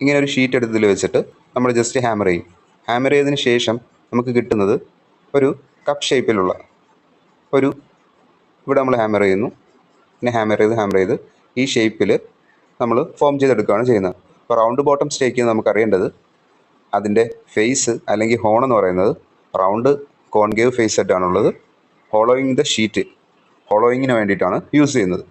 ഇങ്ങനെ ഒരു ഷീറ്റ് എടുത്തതിൽ വെച്ചിട്ട് നമ്മൾ ജസ്റ്റ് ഹാമർ ചെയ്യും. ഹാമർ ചെയ്തതിന് ശേഷം നമുക്ക് കിട്ടുന്നത് ഒരു കപ്പ് ഷേപ്പിലുള്ള ഒരു, ഇവിടെ നമ്മൾ ഹാമർ ചെയ്യുന്നു, പിന്നെ ഹാമർ ചെയ്ത് ഈ ഷേപ്പിൽ നമ്മൾ ഫോം ചെയ്തെടുക്കുകയാണ് ചെയ്യുന്നത്. അപ്പോൾ റൗണ്ട് ബോട്ടം സ്റ്റേക്ക് നമുക്ക് അറിയേണ്ടത് അതിൻ്റെ ഫേസ് അല്ലെങ്കിൽ ഹോൺ എന്ന് പറയുന്നത് റൗണ്ട് കോൺകേവ് ഫേസ് സെറ്റാണുള്ളത്. ഹോളോയിങ് ദ ഷീറ്റ്, ഹോളോയിങ്ങിന് വേണ്ടിയിട്ടാണ് യൂസ് ചെയ്യുന്നത്.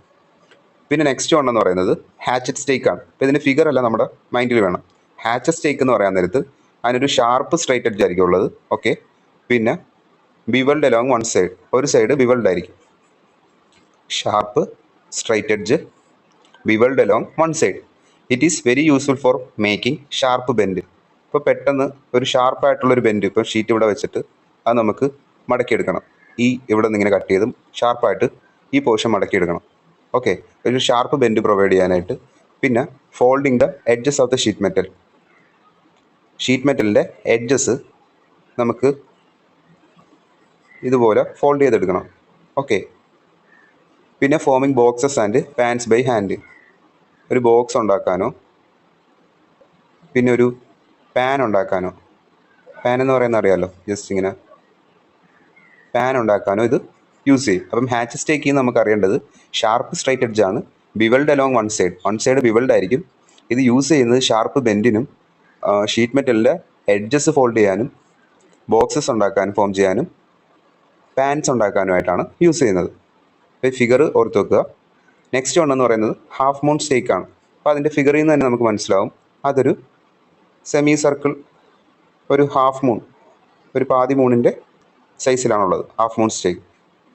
പിന്നെ നെക്സ്റ്റ് വൺ എന്ന് പറയുന്നത് ഹാച്ചറ്റ് സ്റ്റേക്കാണ്. അപ്പോൾ ഇതിൻ്റെ ഫിഗർ അല്ല നമ്മുടെ മൈൻഡിൽ വേണം. ഹാച്ചറ്റ് സ്റ്റേക്ക് എന്ന് പറയാൻ നേരത്ത് അതിനൊരു ഷാർപ്പ് സ്ട്രൈറ്റ് എഡ്ജ് ആയിരിക്കും ഉള്ളത്. ഓക്കെ. പിന്നെ ബിവൾഡ് അലോങ് വൺ സൈഡ്, ഒരു സൈഡ് ബിവൾഡ് ആയിരിക്കും. Sharp straight edge bevelled along one side. It is very useful for making sharp bend. ഇപ്പോൾ പെട്ടെന്ന് ഒരു ഷാർപ്പായിട്ടുള്ളൊരു ബെൻഡ്, ഇപ്പോൾ ഷീറ്റ് ഇവിടെ വെച്ചിട്ട് അത് നമുക്ക് മടക്കിയെടുക്കണം. ഇവിടെ നിന്ന് ഇങ്ങനെ കട്ട് ചെയ്തും ഷാർപ്പായിട്ട് ഈ പോർഷൻ മടക്കിയെടുക്കണം. ഓക്കെ. ഒരു ഷാർപ്പ് ബെൻഡ് പ്രൊവൈഡ് ചെയ്യാനായിട്ട്. പിന്നെ folding the edges of the sheet metal. Sheet മെറ്റലിൻ്റെ എഡ്ജസ് നമുക്ക് ഇതുപോലെ ഫോൾഡ് ചെയ്തെടുക്കണം. ഓക്കെ. പിന്നെ forming boxes and pans by hand. ഒരു ബോക്സ് ഉണ്ടാക്കാനോ പിന്നെ ഒരു പാൻ ഉണ്ടാക്കാനോ, പാൻ എന്ന് പറയുന്നത് അറിയാമല്ലോ, ജസ്റ്റ് ഇങ്ങനെ പാൻ ഉണ്ടാക്കാനോ ഇത് യൂസ് ചെയ്യും. അപ്പം ഹാച്ച് സ്റ്റേക്കിൽ നമുക്ക് അറിയേണ്ടത് ഷാർപ്പ് സ്ട്രൈറ്റ് എഡ്ജാണ് bevelled along one side bevelled ആയിരിക്കും. ഇത് യൂസ് ചെയ്യുന്നത് ഷാർപ്പ് ബെൻഡിനും ഷീറ്റ് മെറ്റലിൻ്റെ എഡ്ജസ് ഫോൾഡ് ചെയ്യാനും ബോക്സസ് ഉണ്ടാക്കാനും ഫോം ചെയ്യാനും പാൻസ് ഉണ്ടാക്കാനുമായിട്ടാണ് യൂസ് ചെയ്യുന്നത്. അപ്പോൾ ഈ ഫിഗർ ഓർത്ത് വെക്കുക. നെക്സ്റ്റ് വൺ എന്ന് പറയുന്നത് ഹാഫ് മൂൺ സ്റ്റേക്ക് ആണ്. അപ്പോൾ അതിൻ്റെ ഫിഗറിൽ നിന്ന് തന്നെ നമുക്ക് മനസ്സിലാവും അതൊരു സെമി സർക്കിൾ, ഒരു ഹാഫ് മൂൺ, ഒരു പാതി മൂണിൻ്റെ സൈസിലാണുള്ളത് half moon stake.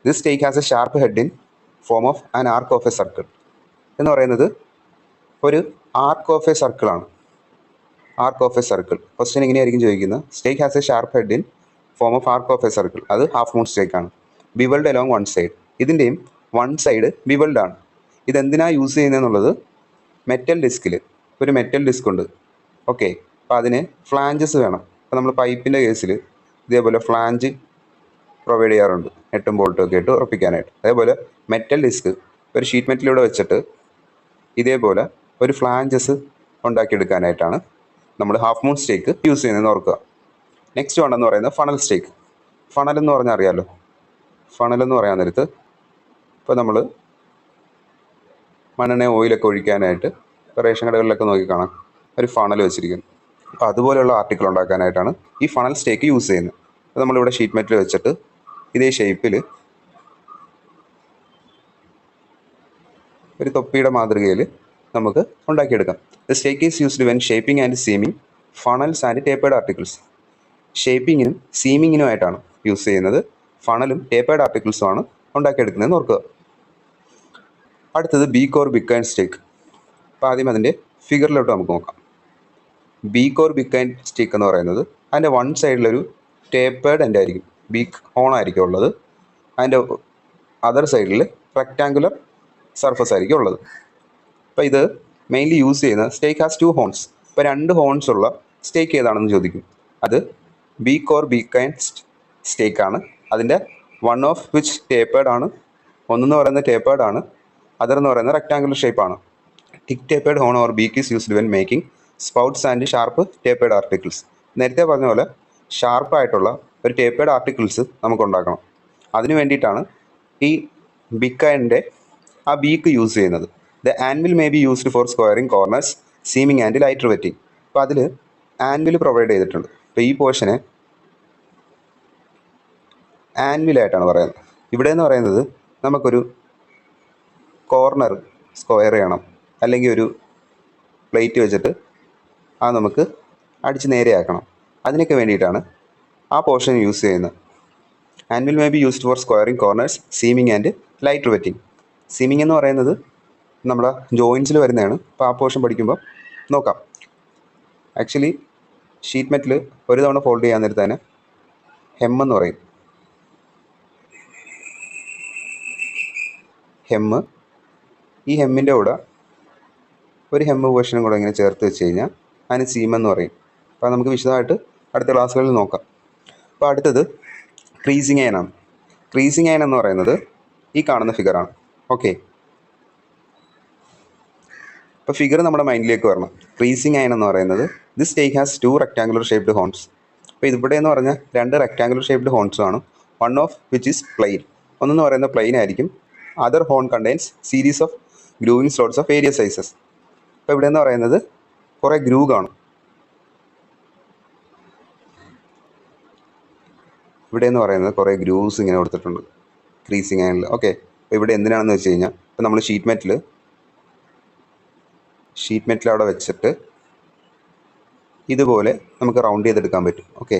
This stake has a sharp head in form of an arc of a circle എന്ന് പറയുന്നത് ഒരു ആർക്ക് ഓഫ് എ സർക്കിളാണ്. Arc of a circle question ഇങ്ങനെയായിരിക്കും ചോദിക്കുന്നത്. Stake has a sharp head in form of arc of a circle, അത് half moon stake ആണ്. Bevelled along one side, ഇതിൻ്റെയും one side bevelled ആണ്. ഇതെന്തിനാണ് യൂസ് ചെയ്യുന്നതെന്നുള്ളത് മെറ്റൽ ഡിസ്കിൽ ഒരു metal disk ഉണ്ട്. Okay, അപ്പോൾ അതിന് ഫ്ലാഞ്ചസ് വേണം. അപ്പോൾ നമ്മൾ പൈപ്പിൻ്റെ കേസിൽ ഇതേപോലെ ഫ്ലാഞ്ച് പ്രൊവൈഡ് ചെയ്യാറുണ്ട്, 8 ബോൾട്ടും ഒക്കെ ഇട്ട് ഉറപ്പിക്കാനായിട്ട്. അതേപോലെ മെറ്റൽ ഡിസ്ക് ഒരു ഷീറ്റ് മെറ്റലിലൂടെ വെച്ചിട്ട് ഇതേപോലെ ഒരു ഫ്ലാഞ്ചസ് ഉണ്ടാക്കിയെടുക്കാനായിട്ടാണ് നമ്മൾ ഹാഫ് മൂൺ സ്റ്റേക്ക് യൂസ് ചെയ്യുന്നതെന്ന് ഓർക്കുക. നെക്സ്റ്റ് വേണമെന്ന് പറയുന്നത് ഫണൽ സ്റ്റേക്ക്. ഫണൽ എന്ന് പറഞ്ഞാൽ അറിയാമല്ലോ. ഫണൽ എന്ന് പറയാൻ നേരത്ത് ഇപ്പോൾ നമ്മൾ മണ്ണെണ്ണ ഓയിലൊക്കെ ഒഴിക്കാനായിട്ട് റേഷൻ കടകളിലൊക്കെ നോക്കി കാണാം ഒരു ഫണൽ വെച്ചിരിക്കുന്നു. അപ്പോൾ അതുപോലെയുള്ള ആർട്ടിക്കിൾ ഉണ്ടാക്കാനായിട്ടാണ് ഈ ഫണൽ സ്റ്റേക്ക് യൂസ് ചെയ്യുന്നത്. അപ്പോൾ നമ്മളിവിടെ ഷീറ്റ് മെറ്റൽ വെച്ചിട്ട് ഇതേ ഷേപ്പിൽ ഒരു തൊപ്പിയുടെ മാതൃകയിൽ നമുക്ക് ഉണ്ടാക്കിയെടുക്കാം. The stake is used when shaping and seaming funnels and tapered articles. ഷേപ്പിങ്ങിനും സീമിങ്ങിനുമായിട്ടാണ് യൂസ് ചെയ്യുന്നത്. ഫണലും ടേപ്പേഡ് ആർട്ടിക്കിൾസുമാണ് ഉണ്ടാക്കിയെടുക്കുന്നതെന്ന് ഓർക്കുക. അടുത്തത് beak or bick and stake. അപ്പോൾ ആദ്യം അതിൻ്റെ ഫിഗറിലോട്ട് നമുക്ക് നോക്കാം. Beak or bick and stake എന്ന് പറയുന്നത് അതിൻ്റെ വൺ സൈഡിലൊരു ടേപ്പേഡ് എൻഡ് ആയിരിക്കും, ബീക്ക് ഹോൺ ആയിരിക്കും ഉള്ളത്. അതിൻ്റെ അതർ സൈഡിൽ റെക്റ്റാങ്കുലർ സർഫസ് ആയിരിക്കും ഉള്ളത്. അപ്പോൾ ഇത് മെയിൻലി യൂസ് ചെയ്യുന്ന സ്റ്റേക്ക് ഹാസ് 2 ഹോൺസ്. ഇപ്പോൾ 2 ഹോൺസ് ഉള്ള സ്റ്റേക്ക് ഏതാണെന്ന് ചോദിക്കും. അത് ബീക്ക് ഓർ ബീക്ക് ആൻഡ് സ്റ്റേക്ക് ആണ്. അതിൻ്റെ വൺ ഓഫ് വിച്ച് ടേപ്പേഡ് ആണ്. ഒന്നെന്ന് പറയുന്നത് ടേപ്പേഡ് ആണ്, അതർ എന്ന് പറയുന്നത് റെക്റ്റാങ്കുലർ ഷേപ്പാണ്. Thick tapered horn or beak is used when making spouts and sharp tapered articles. നേരത്തെ പറഞ്ഞ പോലെ ഷാർപ്പായിട്ടുള്ള ഒരു ടേപ്പേഡ് ആർട്ടിക്കിൾസ് നമുക്ക് ഉണ്ടാക്കണം. അതിന് വേണ്ടിയിട്ടാണ് ഈ ബിക്കൈൻ്റെ ആ ബീക്ക് യൂസ് ചെയ്യുന്നത്. The anvil may be used for squaring corners, seaming and light riveting. അപ്പോൾ അതിൽ ആൻവിൽ പ്രൊവൈഡ് ചെയ്തിട്ടുണ്ട്. അപ്പോൾ ഈ പോർഷനെ ആൻവിലായിട്ടാണ് പറയുന്നത്. ഇവിടെ എന്ന് പറയുന്നത് നമുക്കൊരു കോർണർ സ്ക്വയർ ചെയ്യണം, അല്ലെങ്കിൽ ഒരു പ്ലേറ്റ് വെച്ചിട്ട് അത് നമുക്ക് അടിച്ച് നേരെയാക്കണം. അതിനൊക്കെ വേണ്ടിയിട്ടാണ് ആ പോർഷൻ യൂസ് ചെയ്യുന്നത്. Anvil may be used for squaring corners, seaming and light riveting. Seaming എന്ന് പറയുന്നത് നമ്മുടെ ജോയിൻസിൽ വരുന്നതാണ്. അപ്പോൾ ആ പോർഷൻ പഠിക്കുമ്പോൾ നോക്കാം. ആക്ച്വലി ഷീറ്റ് മെറ്റൽ ഒരു തവണ ഫോൾഡ് ചെയ്യാൻ നേരത്ത് തന്നെ ഹെമ്മെന്ന് പറയും. ഹെമ്മ്, ഈ ഹെമ്മിൻ്റെ കൂടെ ഒരു ഹെമ്മ് പോർഷനും കൂടെ ഇങ്ങനെ ചേർത്ത് വെച്ച് കഴിഞ്ഞാൽ അതിന് സീമെന്ന് പറയും. അപ്പോൾ നമുക്ക് വിശദമായിട്ട് അടുത്ത ക്ലാസ്സുകളിൽ നോക്കാം. അപ്പോൾ അടുത്തത് ക്രീസിങ് അയനാണ്. ക്രീസിങ് അയൻ എന്ന് പറയുന്നത് ഈ കാണുന്ന ഫിഗറാണ്. ഓക്കെ, അപ്പോൾ ഫിഗർ നമ്മുടെ മൈൻഡിലേക്ക് വരണം. ക്രീസിങ് അയൻ എന്ന് പറയുന്നത് this stake has 2 rectangular shaped horns. അപ്പോൾ ഇതിവിടെ എന്ന് പറഞ്ഞാൽ 2 റെക്റ്റാങ്കുലർ ഷേപ്ഡ് ഹോൺസും ആണ്. One of which is plain. ഒന്നെന്ന് പറയുന്നത് പ്ലെയിൻ ആയിരിക്കും. Other horn contains series of grooving slots of various sizes. അപ്പോൾ ഇവിടെ എന്ന് പറയുന്നത് കുറേ ഗ്രൂ കാണും. ഇവിടെ എന്ന് പറയുന്നത് കുറേ ഗ്രൂവ്സ് ഇങ്ങനെ കൊടുത്തിട്ടുണ്ട് ക്രീസിങ് അയനിൽ. ഓക്കെ, അപ്പോൾ ഇവിടെ എന്തിനാണെന്ന് വെച്ച് കഴിഞ്ഞാൽ ഇപ്പോൾ നമ്മൾ ഷീറ്റ് മെറ്റൽ അവിടെ വെച്ചിട്ട് ഇതുപോലെ നമുക്ക് റൗണ്ട് ചെയ്തെടുക്കാൻ പറ്റും. ഓക്കെ,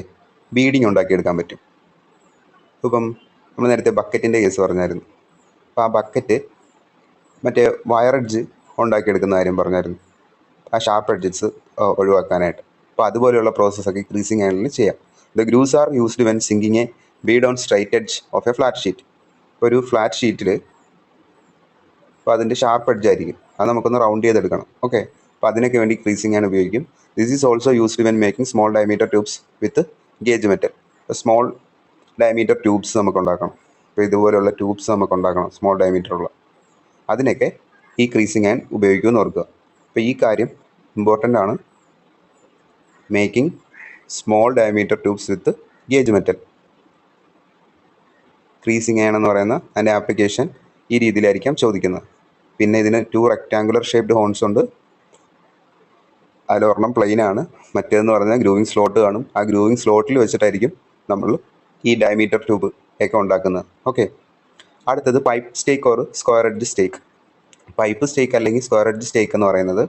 ബീഡിങ് ഉണ്ടാക്കിയെടുക്കാൻ പറ്റും. ഇപ്പം നമ്മൾ നേരത്തെ ബക്കറ്റിൻ്റെ കേസ് പറഞ്ഞായിരുന്നു. അപ്പോൾ ആ ബക്കറ്റ് മറ്റേ വയർ എഡ്ജ് ഉണ്ടാക്കിയെടുക്കുന്ന കാര്യം പറഞ്ഞായിരുന്നു, ആ ഷാർപ്പ് എഡ്ജസ് ഒഴിവാക്കാനായിട്ട്. അപ്പോൾ അതുപോലെയുള്ള പ്രോസസ്സൊക്കെ ക്രീസിങ് അയനിൽ ചെയ്യാം. The grooves are used when sinking a bead on straight edge of a flat sheet. ഒരു ഫ്ലാറ്റ് ഷീറ്റിൽ അപ്പോൾ അതിൻ്റെ ഷാർപ്പ് എഡ്ജ് ആയിരിക്കും, അത് നമുക്കൊന്ന് റൗണ്ട് ചെയ്തെടുക്കണം. ഓക്കെ, അപ്പോൾ അതിനൊക്കെ വേണ്ടി ക്രീസിങ് അയൺ ഉപയോഗിക്കും. This is also used when making small diameter tubes with gauge metal. അപ്പോൾ സ്മോൾ ഡയമീറ്റർ ട്യൂബ്സ് നമുക്ക് ഉണ്ടാക്കണം. അപ്പോൾ ഇതുപോലെയുള്ള ട്യൂബ്സ് നമുക്ക് ഉണ്ടാക്കണം സ്മോൾ ഡയമീറ്ററുള്ള. അതിനൊക്കെ ഈ ക്രീസിങ് അയൺ ഉപയോഗിക്കുമെന്ന് ഓർക്കുക. അപ്പോൾ ഈ കാര്യം ഇമ്പോർട്ടൻ്റ് ആണ്. മേക്കിംഗ് സ്മോൾ ഡയമീറ്റർ ട്യൂബ്സ് വിത്ത് ഗേജ് മെറ്റൽ. ക്രീസിങ് അയൺ എന്ന് പറയുന്ന അതിൻ്റെ ആപ്ലിക്കേഷൻ ഈ രീതിയിലായിരിക്കാം ചോദിക്കുന്നത്. പിന്നെ ഇതിന് 2 റെക്റ്റാങ്കുലർ ഷേപ്ഡ് ഹോൺസ് ഉണ്ട്. അതിലൊരെണ്ണം പ്ലെയിൻ ആണ്, മറ്റേതെന്ന് പറഞ്ഞാൽ ഗ്രൂവിങ് സ്ലോട്ട് കാണും. ആ ഗ്രൂവിങ് സ്ലോട്ടിൽ വെച്ചിട്ടായിരിക്കും നമ്മൾ ഈ ഡയമീറ്റർ ട്യൂബ് ഒക്കെ ഉണ്ടാക്കുന്നത്. ഓക്കെ, അടുത്തത് pipe stake or square edge stake. Pipe stake അല്ലെങ്കിൽ സ്ക്വയർ എഡ്ജ് സ്റ്റേക്ക് എന്ന് പറയുന്നത്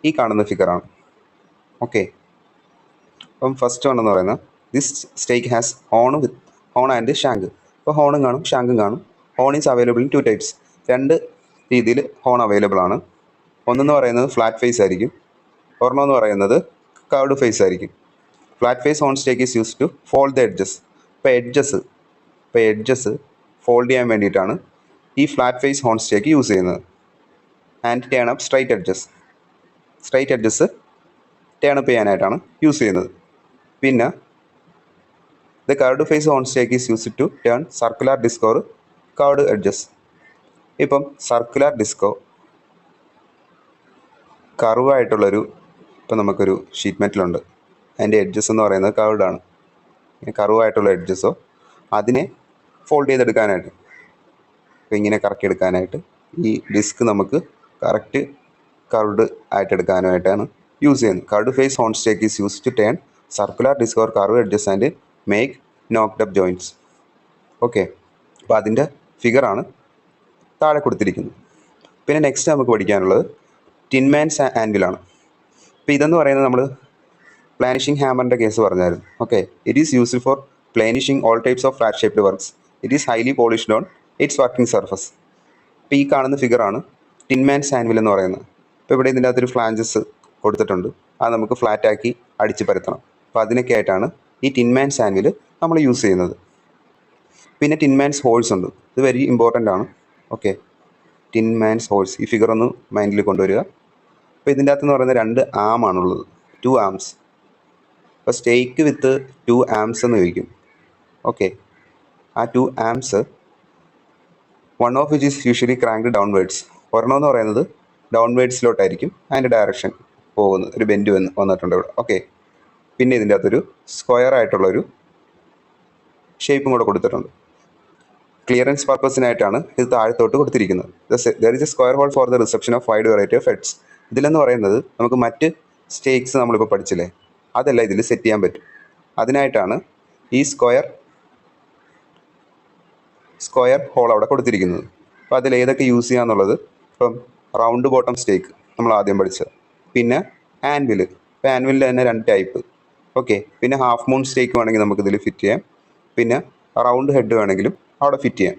ഈ കാണുന്ന ഫിഗറാണ്. ഓക്കെ, അപ്പം ഫസ്റ്റ് വൺ എന്ന് പറയുന്നത് this stake has horn and shank. അപ്പോൾ ഹോണും കാണും ഷാങ്കും കാണും. Horn is available in 2 types. 2 രീതിയിൽ ഹോൺ അവൈലബിൾ ആണ്. ഒന്നെന്ന് പറയുന്നത് ഫ്ലാറ്റ് ഫേസ് ആയിരിക്കും, ഒരെണ്ണം എന്ന് പറയുന്നത് കർവ്ഡ് ഫേസ് ആയിരിക്കും. Flat face horn stake is use to fold the edges. ഇപ്പോൾ എഡ്ജസ് ഫോൾഡ് ചെയ്യാൻ വേണ്ടിയിട്ടാണ് ഈ flat face horn stake use ചെയ്യുന്നത്. And turn up straight edges turn up ചെയ്യാനായിട്ടാണ് യൂസ് ചെയ്യുന്നത്. പിന്നെ the curved face horn stake is use to turn circular disc or curved edges. ഇപ്പം circular ഡിസ്കോ കർവായിട്ടുള്ളൊരു, ഇപ്പം നമുക്കൊരു ഷീറ്റ് മെറ്റലുണ്ട്, അതിൻ്റെ എഡ്ജസ് എന്ന് പറയുന്നത് കർവ്ഡ് ആണ്. കർവായിട്ടുള്ള എഡ്ജസോ അതിനെ ഫോൾഡ് ചെയ്തെടുക്കാനായിട്ട്, ഇപ്പോൾ ഇങ്ങനെ കറക്കിയെടുക്കാനായിട്ട് ഈ ഡിസ്ക് നമുക്ക് കറക്റ്റ് കർവ്ഡ് ആയിട്ട് എടുക്കാനായിട്ടാണ് യൂസ് ചെയ്യുന്നത്. Curved face horn stake is use to turn circular disc or curve edges and make knocked up joints. Okay, അപ്പോൾ അതിൻ്റെ ഫിഗറാണ് താഴെ കൊടുത്തിരിക്കുന്നത്. പിന്നെ നെക്സ്റ്റ് നമുക്ക് പഠിക്കാനുള്ളത് ടിൻമാൻസ് ആൻവിലാണ്. ഇപ്പോൾ ഇതെന്ന് പറയുന്നത് നമ്മൾ പ്ലാനിഷിംഗ് ഹാമറിൻ്റെ കേസ് പറഞ്ഞായിരുന്നു. Okay, it is used for planishing all types of flat shaped works. It is highly polished on its working surface. ഇപ്പോൾ ഈ കാണുന്ന ഫിഗറാണ് ടിൻമാൻസ് ആൻവിൽ എന്ന് പറയുന്നത്. ഇപ്പോൾ ഇവിടെ ഇതിൻ്റെ അകത്തൊരു ഫ്ലാഞ്ചസ് കൊടുത്തിട്ടുണ്ട്, അത് നമുക്ക് ഫ്ലാറ്റാക്കി അടിച്ച് പരത്തണം. അപ്പോൾ അതിനൊക്കെ ആയിട്ടാണ് ഈ ടിൻമാൻസ് ആൻവിൽ നമ്മൾ യൂസ് ചെയ്യുന്നത്. പിന്നെ ടിൻമാൻസ് ഹോൾസ് ഉണ്ട്, ഇത് വെരി ഇമ്പോർട്ടൻ്റ് ആണ്. ഓക്കെ, ടിൻമാൻസ് ഹോൾസ് ഈ ഫിഗർ ഒന്ന് മൈൻഡിൽ കൊണ്ടുവരിക. അപ്പോൾ ഇതിൻ്റെ അകത്തെന്ന് പറയുന്നത് 2 ആമാണുള്ളത്, 2 ആംസ്. അപ്പോൾ സ്റ്റേക്ക് വിത്ത് 2 ആംസ് എന്ന് ചോദിക്കും. ഓക്കെ, ആ 2 arms one of which is usually cranked downwards. ഒരെണ്ണം എന്ന് പറയുന്നത് ഡൗൺവേർഡ്സിലോട്ടായിരിക്കും അതിൻ്റെ ഡയറക്ഷൻ പോകുന്നത്, ഒരു ബെൻഡ് വന്നിട്ടുണ്ട് ഇവിടെ. ഓക്കെ, പിന്നെ ഇതിൻ്റെ അകത്തൊരു സ്ക്വയർ ആയിട്ടുള്ളൊരു ഷേപ്പും കൂടെ കൊടുത്തിട്ടുണ്ട്. ക്ലിയറൻസ് പർപ്പസിനായിട്ടാണ് ഇത് താഴത്തോട്ട് കൊടുത്തിരിക്കുന്നത്. There is a square hole for the reception of wide variety of heads. ഇതിലെന്ന് പറയുന്നത് നമുക്ക് മറ്റ് സ്റ്റേക്സ് നമ്മളിപ്പോൾ പഠിച്ചില്ലേ, അതെല്ലാം ഇതിൽ സെറ്റ് ചെയ്യാൻ പറ്റും. അതിനായിട്ടാണ് ഈ സ്ക്വയർ ഹോൾ അവിടെ കൊടുത്തിരിക്കുന്നത്. അപ്പോൾ അതിൽ ഏതൊക്കെ യൂസ് ചെയ്യാന്നുള്ളത്, ഇപ്പം റൗണ്ട് ബോട്ടം സ്റ്റേക്ക് നമ്മൾ ആദ്യം പഠിച്ചത്, പിന്നെ ആൻവിൽ. ഇപ്പോൾ ആൻവിലിൽ തന്നെ 2 ടൈപ്പ്. ഓക്കെ, പിന്നെ ഹാഫ് മൂൺ സ്റ്റേക്ക് വേണമെങ്കിൽ നമുക്കിതിൽ ഫിറ്റ് ചെയ്യാം, പിന്നെ റൗണ്ട് ഹെഡ് വേണമെങ്കിലും അവിടെ ഫിറ്റ് ചെയ്യാം.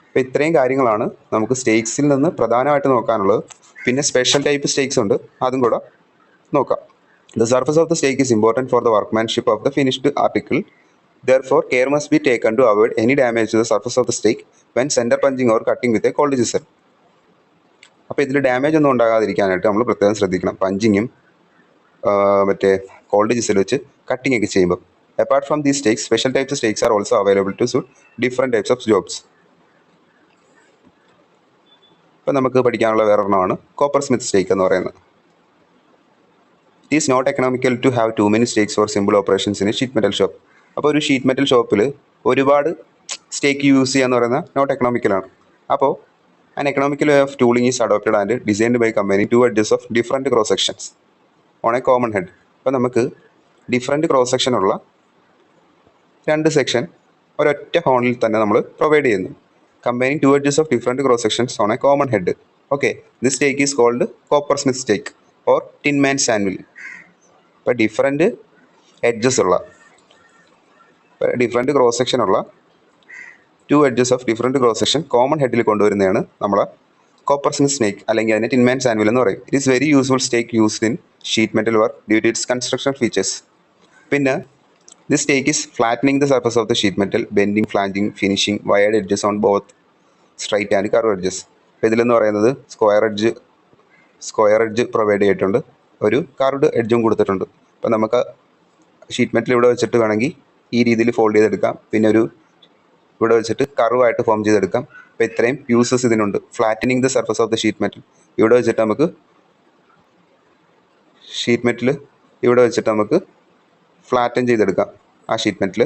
അപ്പോൾ ഇത്രയും കാര്യങ്ങളാണ് നമുക്ക് സ്റ്റേക്സിൽ നിന്ന് പ്രധാനമായിട്ട് നോക്കാനുള്ളത്. പിന്നെ സ്പെഷ്യൽ ടൈപ്പ് സ്റ്റേക്സ് ഉണ്ട്, അതും കൂടെ നോക്കാം. The surface of the stake is important for the workmanship of the finished article. Therefore, care must be taken to avoid any damage to the surface of the stake when center punching or cutting with a cold chisel. അപ്പോൾ ഇതിൽ damage ഒന്നും ഉണ്ടാകാതിരിക്കാനായിട്ട് നമ്മൾ പ്രത്യേകം ശ്രദ്ധിക്കണം, പഞ്ചിങ്ങും മറ്റേ called chisel വെച്ച് cutting ഒക്കെ ചെയ്യുമ്പോൾ. Apart from these stakes, special types stakes are also available to suit different types of jobs. ഇപ്പോൾ നമുക്ക് പഠിക്കാനുള്ള വേറൊരെണ്ണമാണ് കോപ്പർ സ്മിത്ത് സ്റ്റേക്ക് എന്ന് പറയുന്നത്. It is not economical to have too many stakes for simple operations in a sheet metal shop. അപ്പോൾ ഒരു sheet metal ഷോപ്പിൽ ഒരുപാട് സ്റ്റേക്ക് യൂസ് ചെയ്യുക എന്ന് പറയുന്നത് നോട്ട് എക്കണോമിക്കലാണ്. അപ്പോൾ an economical way of tooling is adopted and designed by company 2 edges of different cross sections on a common head. അപ്പോൾ നമുക്ക് ഡിഫറെൻറ്റ് ക്രോസ് സെക്ഷനുള്ള 2 സെക്ഷൻ ഒരൊറ്റ ഹോണിൽ തന്നെ നമ്മൾ പ്രൊവൈഡ് ചെയ്യുന്നു. Combining 2 edges of different cross sections on a common head. Okay, this stake is called copper smith stake or tinman's anvil. ഇപ്പോൾ different edges ഉള്ള different cross സെക്ഷനുള്ള 2 edges of different cross section common ഹെഡിൽ കൊണ്ടുവരുന്നതാണ് നമ്മളെ copper Smith snake, അല്ലെങ്കിൽ അതിനെ ടിൻമാൻസ് anvil എന്ന് പറയും. It is very useful stake used in sheet metal work due to its construction features. പിന്നെ this stake is flattening the surface of the sheet metal, bending, flanging, finishing wired edges on both straight and curve edges. അപ്പോൾ ഇതിലെന്ന് പറയുന്നത് square edge provide ചെയ്തിട്ടുണ്ട്, ഒരു curved എഡ്ജും കൊടുത്തിട്ടുണ്ട്. അപ്പോൾ നമുക്ക് sheet metal ഇവിടെ വെച്ചിട്ട് വേണമെങ്കിൽ ഈ രീതിയിൽ ഫോൾഡ് ചെയ്തെടുക്കാം, പിന്നെ ഒരു ഇവിടെ വെച്ചിട്ട് കർവായിട്ട് ഫോം ചെയ്തെടുക്കാം. അപ്പോൾ ഇത്രയും യൂസസ് ഇതിനുണ്ട്. Flattening the surface of the sheet metal, ഇവിടെ വെച്ചിട്ട് നമുക്ക് ഷീറ്റ് മെറ്റൽ ഇവിടെ വെച്ചിട്ട് നമുക്ക് ഫ്ലാറ്റൻ ചെയ്തെടുക്കാം ആ ഷീറ്റ് മെറ്റൽ.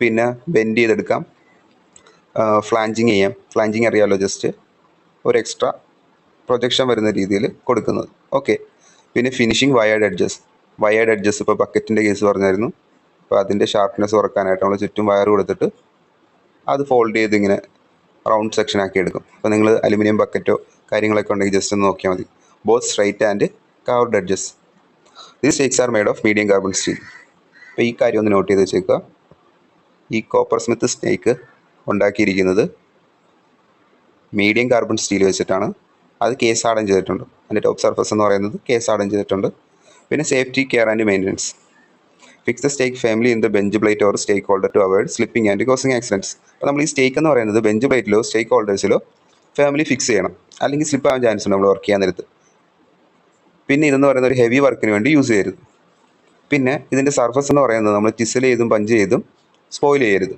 പിന്നെ ബെൻഡ് ചെയ്തെടുക്കാം, ഫ്ലാഞ്ചിങ് ചെയ്യാം, ഫ്ലാഞ്ചിങ് അറിയാമല്ലോ ജസ്റ്റ്. ഒരു എക്സ്ട്രാ പ്രൊജക്ഷൻ വരുന്ന രീതിയിൽ കൊടുക്കുന്നത്. ഓക്കെ. പിന്നെ ഫിനിഷിങ് വയേർഡ് എഡ്ജസ് ഇപ്പോൾ ബക്കറ്റിൻ്റെ കേസ് പറഞ്ഞായിരുന്നു. അപ്പോൾ അതിൻ്റെ ഷാർപ്നെസ് കുറക്കാനായിട്ട് നമ്മൾ ചുറ്റും വയർ കൊടുത്തിട്ട് അത് ഫോൾഡ് ചെയ്ത് ഇങ്ങനെ റൗണ്ട് സെക്ഷൻ ആക്കി എടുക്കും. അപ്പോൾ നിങ്ങൾ അലുമിനിയം ബക്കറ്റോ കാര്യങ്ങളൊക്കെ ഉണ്ടെങ്കിൽ ജസ്റ്റ് ഒന്ന് നോക്കിയാൽ മതി. Both straight and curved edges. These stakes are made of medium carbon steel. അപ്പോൾ ഈ കാര്യം ഒന്ന് നോട്ട് ചെയ്ത് വെച്ചേക്കുക. ഈ കോപ്പർ സ്മിത്ത് സ്റ്റേക്ക് ഉണ്ടാക്കിയിരിക്കുന്നത് മീഡിയം കാർബൺ സ്റ്റീൽ വെച്ചിട്ടാണ്. അത് കേസ് ആഡൻ ചെയ്തിട്ടുണ്ട്. അതിൻ്റെ ടോപ്പ് സർഫസ് എന്ന് പറയുന്നത് കേസ് ആഡൻ ചെയ്തിട്ടുണ്ട്. പിന്നെ safety, care and maintenance. Fix the stake firmly in the bench plate or stake holder to avoid slipping and causing accidents. അപ്പോൾ നമ്മൾ ഈ സ്റ്റേക്ക് എന്ന് പറയുന്നത് ബെഞ്ച് പ്ലേറ്റിലോ സ്റ്റേക്ക് ഹോൾഡേഴ്സിലോ ഫാമിലി ഫിക്സ് ചെയ്യണം, അല്ലെങ്കിൽ സ്ലിപ്പ് ആവാൻ ചാൻസ് ഉണ്ട് നമ്മൾ വർക്ക് ചെയ്യാൻ നേരത്ത്. പിന്നെ ഇതെന്ന് പറയുന്ന ഒരു ഹെവി വർക്കിന് വേണ്ടി യൂസ് ചെയ്യരുത്. പിന്നെ ഇതിൻ്റെ സർഫസ് എന്ന് പറയുന്നത് നമ്മൾ ചിസൽ ചെയ്തും പഞ്ച് ചെയ്തും സ്പോയിൽ ചെയ്യരുത്.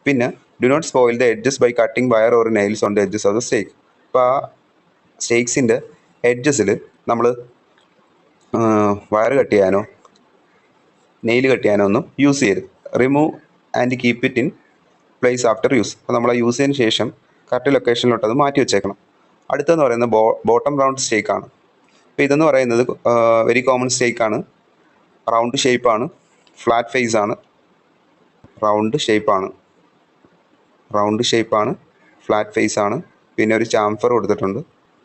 പിന്നെ do not spoil the edges by cutting wire or nails on the edges of the stake. അപ്പോൾ ആ സ്റ്റേക്സിൻ്റെ എഡ്ജസിൽ നമ്മൾ വയർ കട്ട് ചെയ്യാനോ നെയിൽ കട്ട് ചെയ്യാനോ ഒന്നും യൂസ് ചെയ്യരുത്. Remove and keep it in place after use. അപ്പോൾ നമ്മൾ യൂസ് ചെയ്തതിന് ശേഷം കറക്റ്റ് ലൊക്കേഷനിലോട്ട് അത് മാറ്റി വെച്ചേക്കണം. അടുത്തെന്ന് പറയുന്നത് ബോട്ടം റൗണ്ട് സ്റ്റേക്കാണ്. അപ്പോൾ ഇതെന്ന് പറയുന്നത് വെരി കോമൺ സ്റ്റേക്കാണ്. റൗണ്ട് ഷേപ്പാണ്, ഫ്ലാറ്റ് ഫേസ് ആണ്, റൗണ്ട് ഷേപ്പാണ്, ഫ്ലാറ്റ് ഫേസ് ആണ്. പിന്നെ ഒരു ചാംഫർ കൊടുത്തിട്ടുണ്ട്,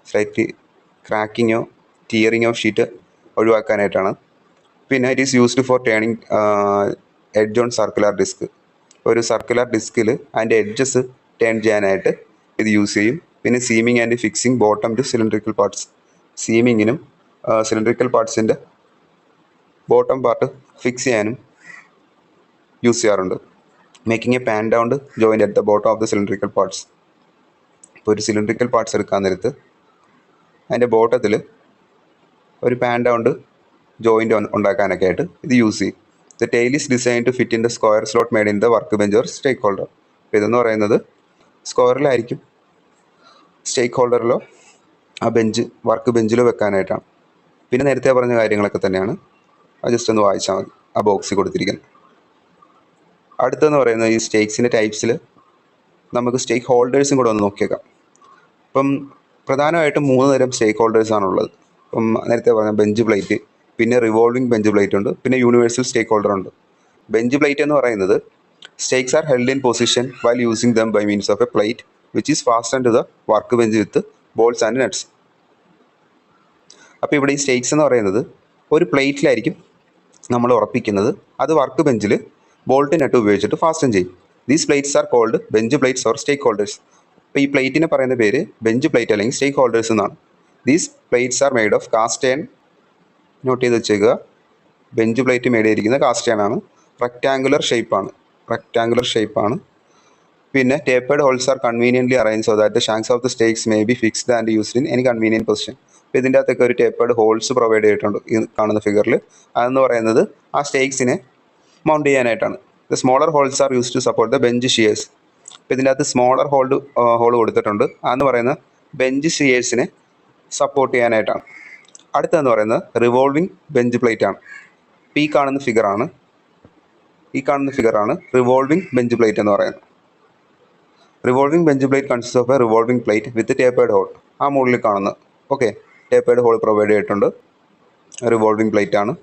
സ്ലൈറ്റ്ലി ക്രാക്കിങ്ങോ ടിയറിങ്ങോ ഷീറ്റ് ഒഴിവാക്കാനായിട്ടാണ്. പിന്നെ it is used for turning edge on circular disc. ഒരു സർക്കുലർ ഡിസ്കിൽ അതിൻ്റെ എഡ്ജസ് ടേൺ ചെയ്യാനായിട്ട് ഇത് യൂസ് ചെയ്യും. പിന്നെ seaming and fixing bottom to cylindrical parts. സീമിങ്ങിനും സിലിണ്ടറിക്കൽ പാർട്സിൻ്റെ ബോട്ടം പാർട്ട് ഫിക്സ് ചെയ്യാനും യൂസ് ചെയ്യാറുണ്ട്. Making a pan down joint at the bottom of the cylindrical parts. ഇപ്പോൾ ഒരു സിലിണ്ടറിക്കൽ പാർട്സ് എടുക്കാൻ നേരത്ത് അതിൻ്റെ ബോട്ടത്തിൽ ഒരു പാൻ ഡൗൺ ജോയിൻ്റ് ഉണ്ടാക്കാനൊക്കെ ആയിട്ട് ഇത് യൂസ് ചെയ്യും. The tail is design to fit in the square slot made in the work bench or stake holder. അപ്പോൾ ഇതെന്ന് പറയുന്നത് സ്ക്വയറിലായിരിക്കും, സ്റ്റേക്ക് ഹോൾഡറിലോ ആ വർക്ക് ബെഞ്ചിലോ വെക്കാനായിട്ടാണ്. പിന്നെ നേരത്തെ പറഞ്ഞ കാര്യങ്ങളൊക്കെ തന്നെയാണ്. അത് ജസ്റ്റ് ഒന്ന് വായിച്ചാൽ മതി, ആ ബോക്സിൽ കൊടുത്തിരിക്കുന്നത്. അടുത്തെന്ന് പറയുന്നത് ഈ സ്റ്റേക്സിൻ്റെ ടൈപ്സിൽ നമുക്ക് സ്റ്റേക്ക് ഹോൾഡേഴ്സും കൂടെ ഒന്ന് നോക്കിയേക്കാം. ഇപ്പം പ്രധാനമായിട്ടും 3 തരം സ്റ്റേക്ക് ഹോൾഡേഴ്സാണുള്ളത്. ഇപ്പം നേരത്തെ പറഞ്ഞ ബെഞ്ച് പ്ലേറ്റ്, പിന്നെ റിവോൾവിംഗ് ബെഞ്ച് പ്ലേറ്റ് ഉണ്ട്, പിന്നെ യൂണിവേഴ്സൽ സ്റ്റേക്ക് ഹോൾഡർ ഉണ്ട്. ബെഞ്ച് പ്ലേറ്റ് എന്ന് പറയുന്നത് stakes are held in position while using them by means of a plate which is fasten to the work bench with bolts and nuts. അപ്പോൾ ഇവിടെ ഈ stakes എന്ന് പറയുന്നത് ഒരു പ്ലേറ്റിലായിരിക്കും നമ്മൾ ഉറപ്പിക്കുന്നത്. അത് വർക്ക് ബെഞ്ചിൽ ബോൾട്ട് നട്ട് ഉപയോഗിച്ചിട്ട് ഫാസ്റ്റൻ ചെയ്യും. These plates are called bench plates or stake holders. അപ്പോൾ ഈ പ്ലേറ്റിനെ പറയുന്ന പേര് ബെഞ്ച് പ്ലേറ്റ് അല്ലെങ്കിൽ സ്റ്റേക്ക് ഹോൾഡേഴ്സ് എന്നാണ്. These plates are made of cast iron. Note ചെയ്ത് വെച്ചേക്കുക, ബെഞ്ച് പ്ലേറ്റ് മെയ്ഡ് ചെയ്തിരിക്കുന്ന കാസ്റ്റ് അയൺ ആണ്. റെക്റ്റാങ്കുലർ ഷേപ്പാണ്. പിന്നെ tapered holes are conveniently arrange so that the shanks of the stakes may be fixed and used in any convenient position. അപ്പോൾ ഇതിൻ്റെ അകത്തൊക്കെ ഒരു ടേപ്പേർഡ് ഹോൾസ് പ്രൊവൈഡ് ചെയ്തിട്ടുണ്ട് ഈ കാണുന്ന ഫിഗറിൽ. അതെന്ന് പറയുന്നത് ആ സ്റ്റേക്സിനെ മൗണ്ട് ചെയ്യാനായിട്ടാണ്. The smaller holes are use to support the bench shears. അപ്പോൾ ഇതിൻ്റെ അകത്ത് സ്മോളർ ഹോൾ കൊടുത്തിട്ടുണ്ട്. അതെന്ന് പറയുന്ന ബെഞ്ച് ഷിയേഴ്സിനെ സപ്പോർട്ട് ചെയ്യാനായിട്ടാണ്. അടുത്തതെന്ന് പറയുന്നത് റിവോൾവിംഗ് ബെഞ്ച് പ്ലേറ്റ് ആണ്. അപ്പോൾ ഈ കാണുന്ന ഫിഗറാണ് റിവോൾവിംഗ് ബെഞ്ച് പ്ലേറ്റ് എന്ന് പറയുന്നത്. Revolving bench plate consist of a revolving plate with tapered hole. ആ മുകളിൽ കാണുന്നത് ഓക്കെ, ടേപ്പേർഡ് ഹോൾ പ്രൊവൈഡ് ചെയ്തിട്ടുണ്ട്. റിവോൾവിംഗ് പ്ലേറ്റ് ആണ്.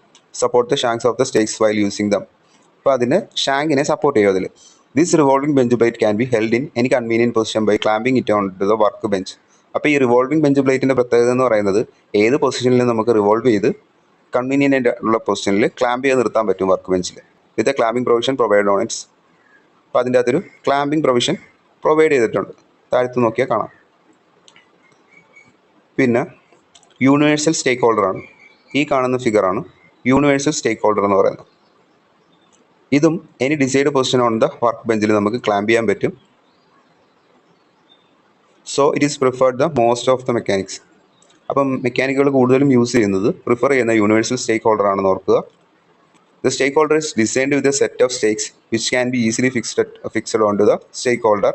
Support the shanks of the stakes while using them. അപ്പോൾ അതിന് ഷാങ്കിനെ സപ്പോർട്ട് ചെയ്യും അതിൽ. This revolving bench plate can be held in any convenient position by clamping it on to the work bench. അപ്പോൾ ഈ revolving bench പ്ലേറ്റിൻ്റെ പ്രത്യേകത എന്ന് പറയുന്നത് ഏത് പൊസിഷനിലും നമുക്ക് റിവോൾവ് ചെയ്ത് കൺവീനിയൻ്റ് ഉള്ള പൊസിഷനിൽ ക്ലാമ്പ് ചെയ്ത് നിർത്താൻ പറ്റും വർക്ക് ബെഞ്ചിൽ with a clamping provision provide on its. അപ്പോൾ അതിൻ്റെ അകത്തൊരു ക്ലാമ്പിംഗ് പ്രൊവിഷൻ പ്രൊവൈഡ് ചെയ്തിട്ടുണ്ട്, താഴത്ത് നോക്കിയാൽ കാണാം. പിന്നെ യൂണിവേഴ്സൽ സ്റ്റേക്ക് ഹോൾഡറാണ്. ഈ കാണുന്ന ഫിഗറാണ് യൂണിവേഴ്സൽ സ്റ്റേക്ക് ഹോൾഡർ എന്ന് പറയുന്നത്. ഇതും any decide position on the work ബെഞ്ചിൽ നമുക്ക് ക്ലാമ്പ് ചെയ്യാൻ പറ്റും. So it is preferred the most of the mechanics. അപ്പം മെക്കാനിക്കുകൾ കൂടുതലും പ്രിഫർ ചെയ്യുന്ന യൂണിവേഴ്സൽ സ്റ്റേക്ക് ഹോൾഡർ ആണെന്ന് ഓർക്കുക. The stake holder is designed with a set of stakes which can be easily fixed on to the stake holder.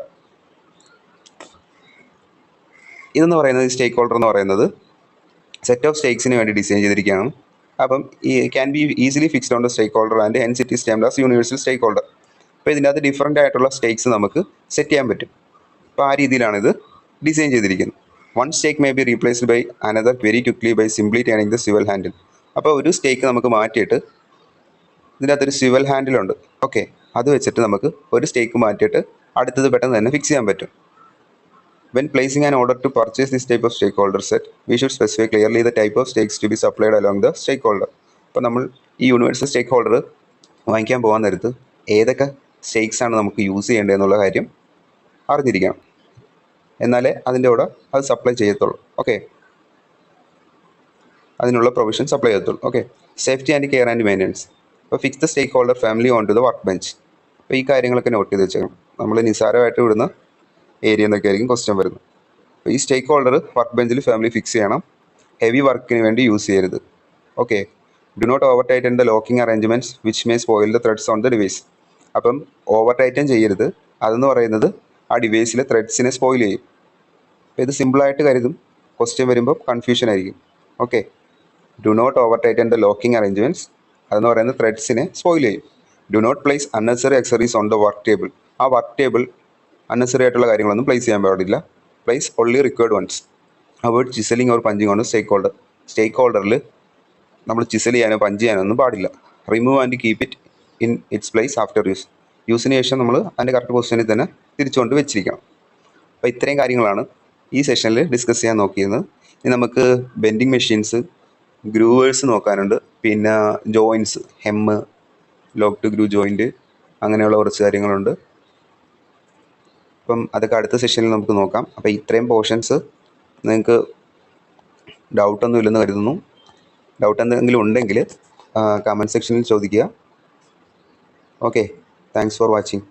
ഇതെന്ന് പറയുന്നത് സ്റ്റേക്ക് holder എന്ന് പറയുന്നത് set of സ്റ്റേക്സിന് വേണ്ടി ഡിസൈൻ ചെയ്തിരിക്കുകയാണ്. അപ്പം ഈ can be easily fixed on the stake holder and hence it is termed as universal stake holder. അപ്പോൾ ഇതിൻ്റെ അകത്ത് ഡിഫറൻ്റ് ആയിട്ടുള്ള സ്റ്റേക്സ് നമുക്ക് സെറ്റ് ചെയ്യാൻ പറ്റും. അപ്പോൾ ആ രീതിയിലാണിത് ഡിസൈൻ ചെയ്തിരിക്കുന്നത്. One stake may be replaced by another very quickly by simply turning the swivel handle. അപ്പോൾ ഒരു സ്റ്റേക്ക് നമുക്ക് മാറ്റിയിട്ട് ഇതിനകത്തൊരു സ്വിവൽ ഹാൻഡിലുണ്ട്. ഓക്കെ, അത് വെച്ചിട്ട് നമുക്ക് ഒരു സ്റ്റേക്ക് മാറ്റിയിട്ട് അടുത്തത് പെട്ടെന്ന് തന്നെ ഫിക്സ് ചെയ്യാൻ പറ്റും. When placing an order to purchase this type of stakeholder set, we should specify clearly the type of stakes to be supplied along the stakeholder. അപ്പോൾ നമ്മൾ ഈ യൂണിവേഴ്സൽ സ്റ്റേക്ക് ഹോൾഡർ വാങ്ങിക്കാൻ പോകാൻ നേരത്ത് ഏതൊക്കെ സ്റ്റേക്സ് ആണ് നമുക്ക് യൂസ് ചെയ്യേണ്ടതെന്നുള്ള കാര്യം അറിഞ്ഞിരിക്കണം. എന്നാലേ അതിൻ്റെ കൂടെ അത് സപ്ലൈ ചെയ്യത്തുള്ളൂ. ഓക്കെ, അതിനുള്ള പ്രൊവിഷൻ സപ്ലൈ ചെയ്യത്തുള്ളൂ. Okay, safety and care and maintenance. അപ്പോൾ fix the stake holder firmly on to the work bench. അപ്പോൾ ഈ കാര്യങ്ങളൊക്കെ നോട്ട് ചെയ്ത് വെച്ചേക്കണം. നമ്മൾ നിസ്സാരമായിട്ട് വിടുന്ന ഏരിയ എന്നൊക്കെ ആയിരിക്കും ക്വസ്റ്റ്യൻ വരുന്നത്. അപ്പോൾ ഈ സ്റ്റേക്ക് ഹോൾഡർ വർക്ക് ബെഞ്ചിൽ ഫാമിലി ഫിക്സ് ചെയ്യണം. ഹെവി വർക്കിന് വേണ്ടി യൂസ് ചെയ്യരുത്. Okay, do not over tighten the locking arrangements which may spoil the threads on the device. അപ്പം ഓവർ ടൈറ്റൻ ചെയ്യരുത്. അതെന്ന് പറയുന്നത് ആ ഡിവൈസിലെ ത്രെഡ്സിനെ സ്പോയിൽ ചെയ്യും. അപ്പോൾ ഇത് സിമ്പിളായിട്ട് കരുതും, ക്വസ്റ്റ്യൻ വരുമ്പോൾ കൺഫ്യൂഷൻ ആയിരിക്കും. Okay, do not over tighten the locking arrangements, അതെന്ന് പറയുന്നത് ത്രെഡ്സിനെ സ്പോയിൽ ചെയ്യും. Do not place unnecessary accessories on the work table. ആ വർക്ക് ടേബിൾ അൺനെസറി ആയിട്ടുള്ള കാര്യങ്ങളൊന്നും പ്ലേസ് ചെയ്യാൻ പാടില്ല. Place only required ones. Avoid chiselling or punching on stake holder. Stake ഹോൾഡറിൽ നമ്മൾ ചിസൽ ചെയ്യാനോ പഞ്ച് ചെയ്യാനോ ഒന്നും പാടില്ല. Remove and keep it in its place after use. യൂസിന് ശേഷം നമ്മൾ അതിൻ്റെ കറക്റ്റ് പൊസിഷനിൽ തന്നെ തിരിച്ചുകൊണ്ട് വെച്ചിരിക്കണം. അപ്പോൾ ഇത്രയും കാര്യങ്ങളാണ് ഈ സെഷനിൽ ഡിസ്കസ് ചെയ്യാൻ നോക്കിയത്. ഇനി നമുക്ക് ബെൻഡിങ് മെഷീൻസ്, ഗ്രൂവേഴ്സ് നോക്കാനുണ്ട്, പിന്നെ joins, hem, lock to groove joint, അങ്ങനെയുള്ള കുറച്ച് കാര്യങ്ങളുണ്ട്. അപ്പം അതൊക്കെ അടുത്ത സെഷനിൽ നമുക്ക് നോക്കാം. അപ്പോൾ ഇത്രയും പോർഷൻസ് നിങ്ങൾക്ക് ഡൗട്ടൊന്നും ഇല്ലെന്ന് കരുതുന്നു. ഡൗട്ട് എന്തെങ്കിലും ഉണ്ടെങ്കിൽ കമൻറ്റ് സെക്ഷനിൽ ചോദിക്കുക. Okay, thanks for watching.